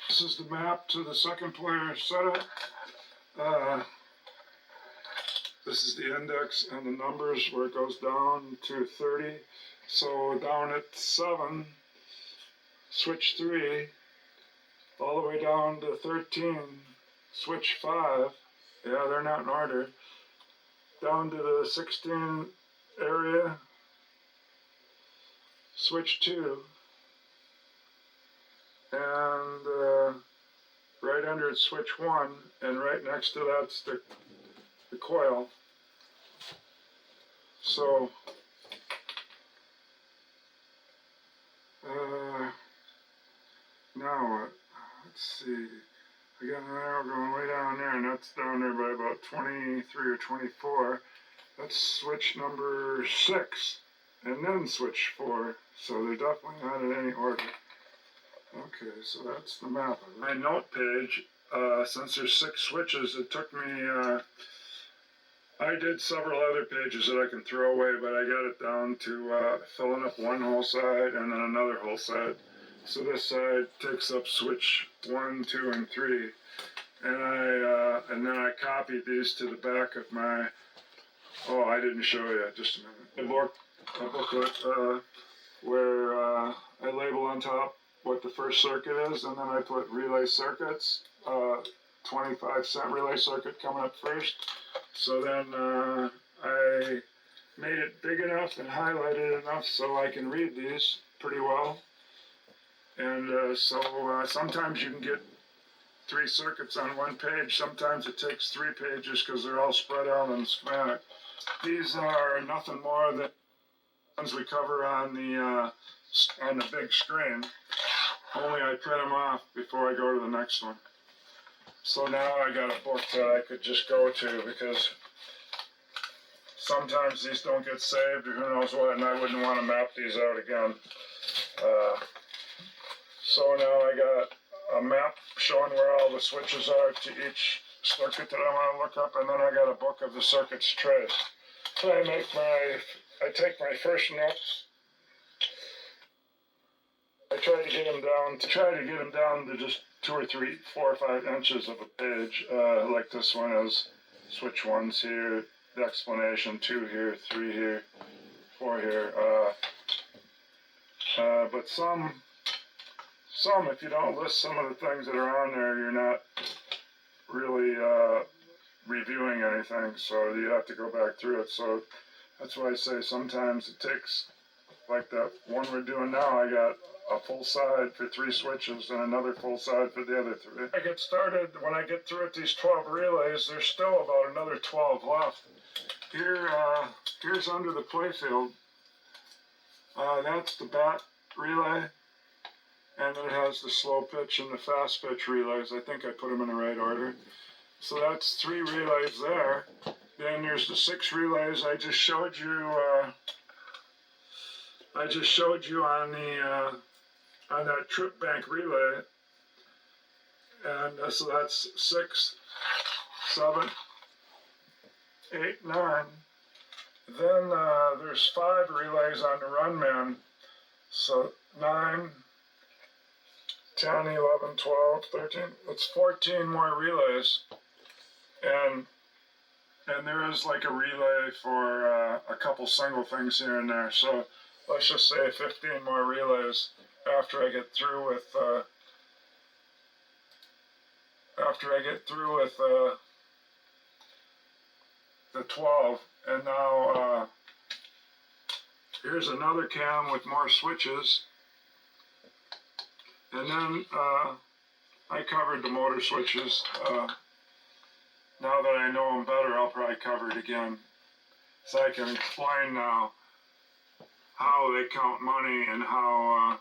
This is the map to the second player setup. This is the index and the numbers where it goes down to 30. So down at 7, switch 3, all the way down to 13, switch 5. Yeah, they're not in order. Down to the 16 area, switch 2. And right under it, switch 1. And right next to that's the coil. So, now what? Let's see. I got an arrow going way down there, and that's down there by about 23 or 24. That's switch number 6, and then switch 4. So they're definitely not in any order. Okay, so that's the map. My note page, since there's 6 switches, it took me, I did several other pages that I can throw away, but I got it down to filling up one whole side and then another whole side. So this side takes up switch 1, 2, and 3, and then I copied these to the back of my. Oh, I didn't show you. Just a minute. A booklet where I label on top what the first circuit is, and then I put relay circuits. 25-cent relay circuit coming up first. So then I made it big enough and highlighted enough so I can read these pretty well. And so sometimes you can get 3 circuits on one page. Sometimes it takes 3 pages because they're all spread out on the schematic. These are nothing more than ones we cover on the big screen. Only I print them off before I go to the next one. So now I got a book that I could just go to because sometimes these don't get saved or who knows what, and I wouldn't want to map these out again. So now I got a map showing where all the switches are to each circuit that I want to look up, and then I got a book of the circuits traced. So I take my first notes. I try to get them down to just 2 or 3, 4 or 5 inches of a page, like this one is. Switch 1's here, the explanation, 2 here, 3 here, 4 here. But some, if you don't list some of the things that are on there, you're not really reviewing anything, so you have to go back through it. So that's why I say sometimes it takes, like that one we're doing now, I got a full side for 3 switches and another full side for the other 3. I get started, when I get through at these 12 relays, there's still about another 12 left. Here's under the playfield. That's the bat relay, and it has the slow pitch and the fast pitch relays. I think I put them in the right order. So that's 3 relays there. Then there's the 6 relays I just showed you. On that trip bank relay, and so that's 6, 7, 8, 9. Then there's 5 relays on the run man, so 9, 10, 11, 12, 13. It's 14 more relays, and there is like a relay for a couple single things here and there. So let's just say 15 more relays. After I get through the 12, and now here's another cam with more switches, and then I covered the motor switches. Now that I know them better, I'll probably cover it again, so I can explain now how they count money and how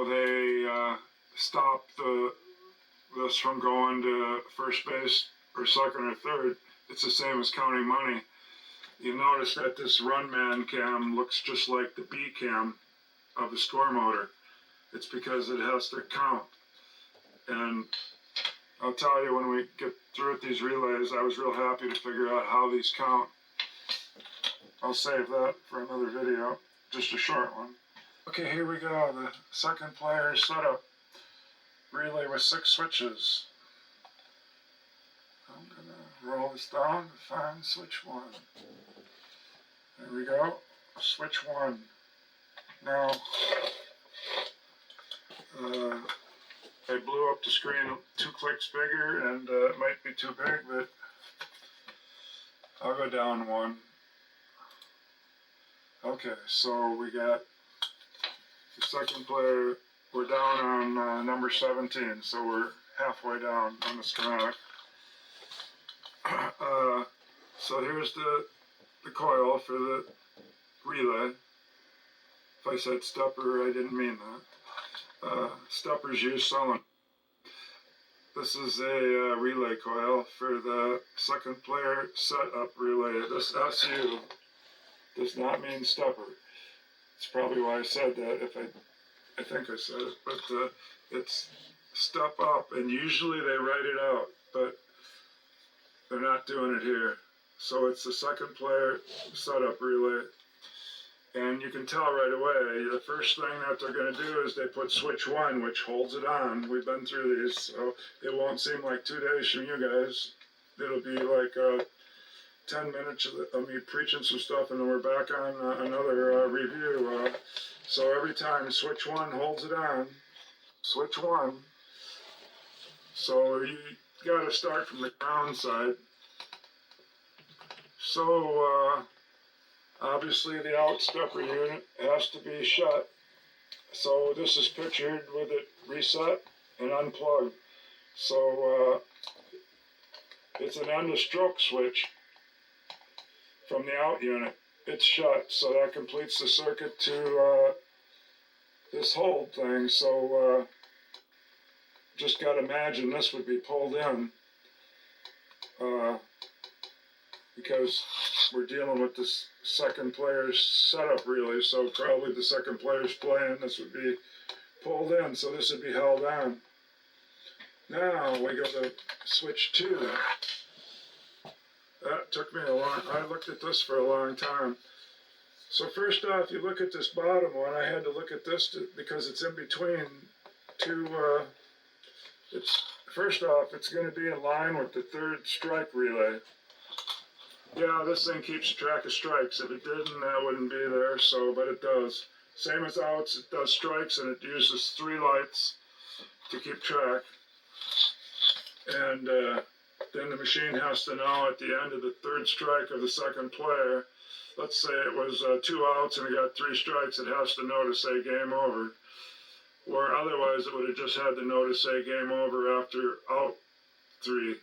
they stop this from going to first base or second or third. It's the same as counting money. You notice that this run man cam looks just like the B cam of the score motor. It's because it has to count. And I'll tell you, when we get through with these relays, I was real happy to figure out how these count. I'll save that for another video, just a short one. Okay, here we go, the second player setup. Relay with 6 switches. I'm gonna roll this down to find switch 1. There we go, switch 1. Now, I blew up the screen 2 clicks bigger, and it might be too big, but I'll go down 1. Okay, so we got the second player. We're down on number 17, so we're halfway down on the schematic. So here's the coil for the relay. If I said stepper, I didn't mean that. Steppers use solenoid. This is a relay coil for the second player setup relay. This SU does not mean stepper. It's probably why I said that, I think I said it, but it's step up, and usually they write it out, but they're not doing it here. So it's the second player setup relay, and you can tell right away, the first thing that they're going to do is they put switch 1, which holds it on. We've been through these, so it won't seem like 2 days from you guys. It'll be like 10 minutes of me preaching some stuff, and then we're back on another review. So every time switch 1 holds it on, switch 1. So you got to start from the ground side. So obviously the out stepper unit has to be shut. So this is pictured with it reset and unplugged. So it's an end of stroke switch from the out unit. It's shut, so that completes the circuit to this hold thing. So just got to imagine this would be pulled in because we're dealing with this second player's setup relay, so probably the second player's playing, this would be pulled in, so this would be held on. Now we go to switch 2. That took me I looked at this for a long time. So first off, you look at this bottom one. I had to look at this because it's in between 2, first off, it's going to be in line with the third strike relay. Yeah, this thing keeps track of strikes. If it didn't, that wouldn't be there, so, but it does. Same as outs, it does strikes, and it uses 3 lights to keep track. And then the machine has to know at the end of the third strike of the second player, let's say it was 2 outs and it got 3 strikes, it has to know to say game over. Or otherwise it would have just had to know to say game over after out 3.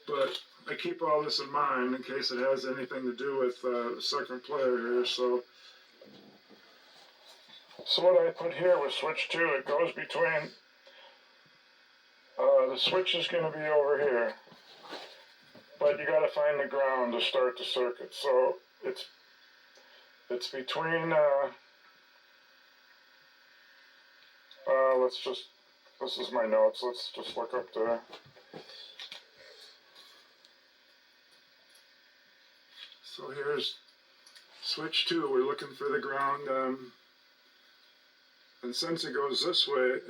But I keep all this in mind in case it has anything to do with the second player here. So what I put here was switch 2. It goes between, the switch is going to be over here. But you got to find the ground to start the circuit. So it's between, this is my notes, let's just look up there. So here's switch 2, we're looking for the ground, and since it goes this way,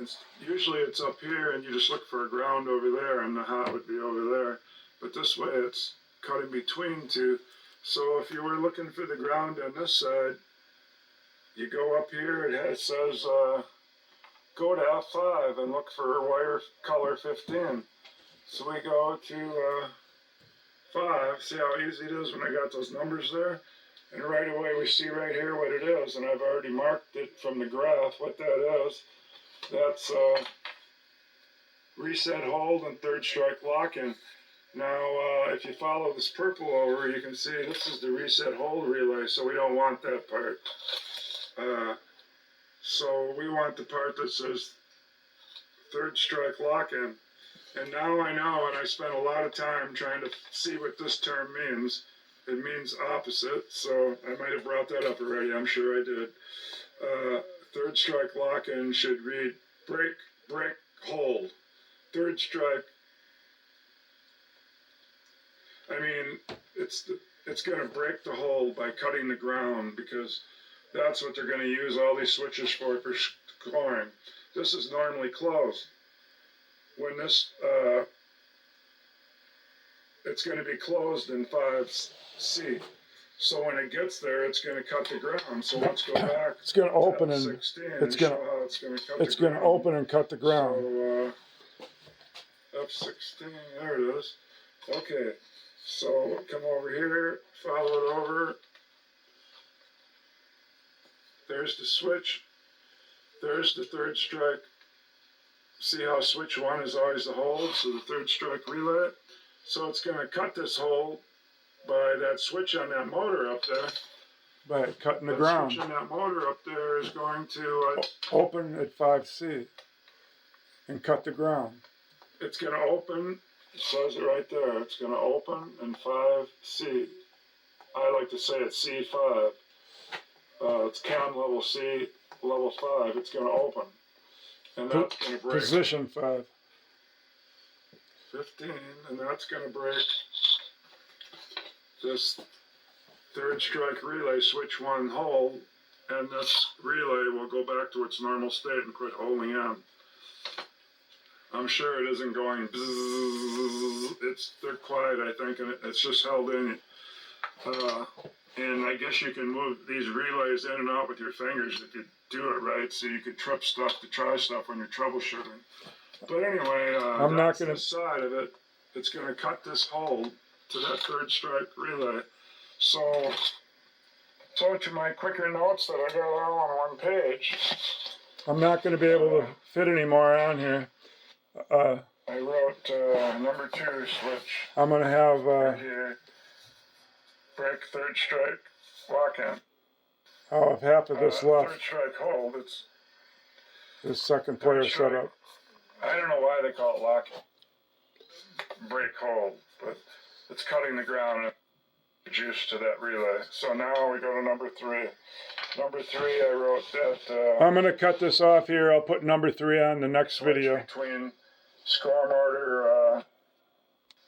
usually it's up here and you just look for a ground over there and the hot would be over there. But this way it's cut in between 2. So if you were looking for the ground on this side, you go up here, it says go to F5 and look for wire color 15. So we go to 5. See how easy it is when I got those numbers there? And right away we see right here what it is, and I've already marked it from the graph what that is. That's reset hold and third strike lock-in. Now, if you follow this purple over, you can see this is the reset hold relay, so we don't want that part. So we want the part that says third strike lock-in. And now I know, and I spent a lot of time trying to see what this term means. It means opposite, so I might have brought that up already. I'm sure I did. Third strike lock-in should read break, break, hold. Third strike. I mean, it's going to break the hold by cutting the ground, because that's what they're going to use all these switches for scoring. This is normally closed. When this, it's going to be closed in 5C. So when it gets there, it's going to cut the ground. So let's go back. It's going to open to and F16 it's show going how it's going to cut it's the going ground. to open and cut the ground. So F16, there it is. Okay, so come over here, follow it over. There's the switch. There's the third strike. See how switch 1 is always the hold, so the third strike relay. So it's going to cut this hold by that switch on that motor up there. By cutting the That ground. switch on that motor up there is going to, Open at 5C and cut the ground. it's going to open, it says it right there, it's going to open in 5C. I like to say it's C5. It's cam level C, level 5, it's going to open. And that's going to break. Position 5. 15, and that's going to break this third strike relay, switch 1 hold, and this relay will go back to its normal state and quit holding in. I'm sure it isn't going bzzz. They're quiet, I think, and it's just held in. And I guess you can move these relays in and out with your fingers if you do it right, so you could trip stuff to try stuff when you're troubleshooting. But anyway, I'm not that's gonna... the side of it. It's going to cut this hold to that third strike relay. So, told you my quicker notes that I got all on one page. I'm not going to be able to fit any more on here. I wrote number 2 switch. I'm going to have... right here. Break third strike lock-in. I'll have half of this left. Third strike hold. It's This second player strike. setup. I don't know why they call it lock-in. Break hold, but it's cutting the ground and juice to that relay. So now we go to number 3. Number 3, I wrote that. I'm going to cut this off here. I'll put number 3 on the next video. Between score motor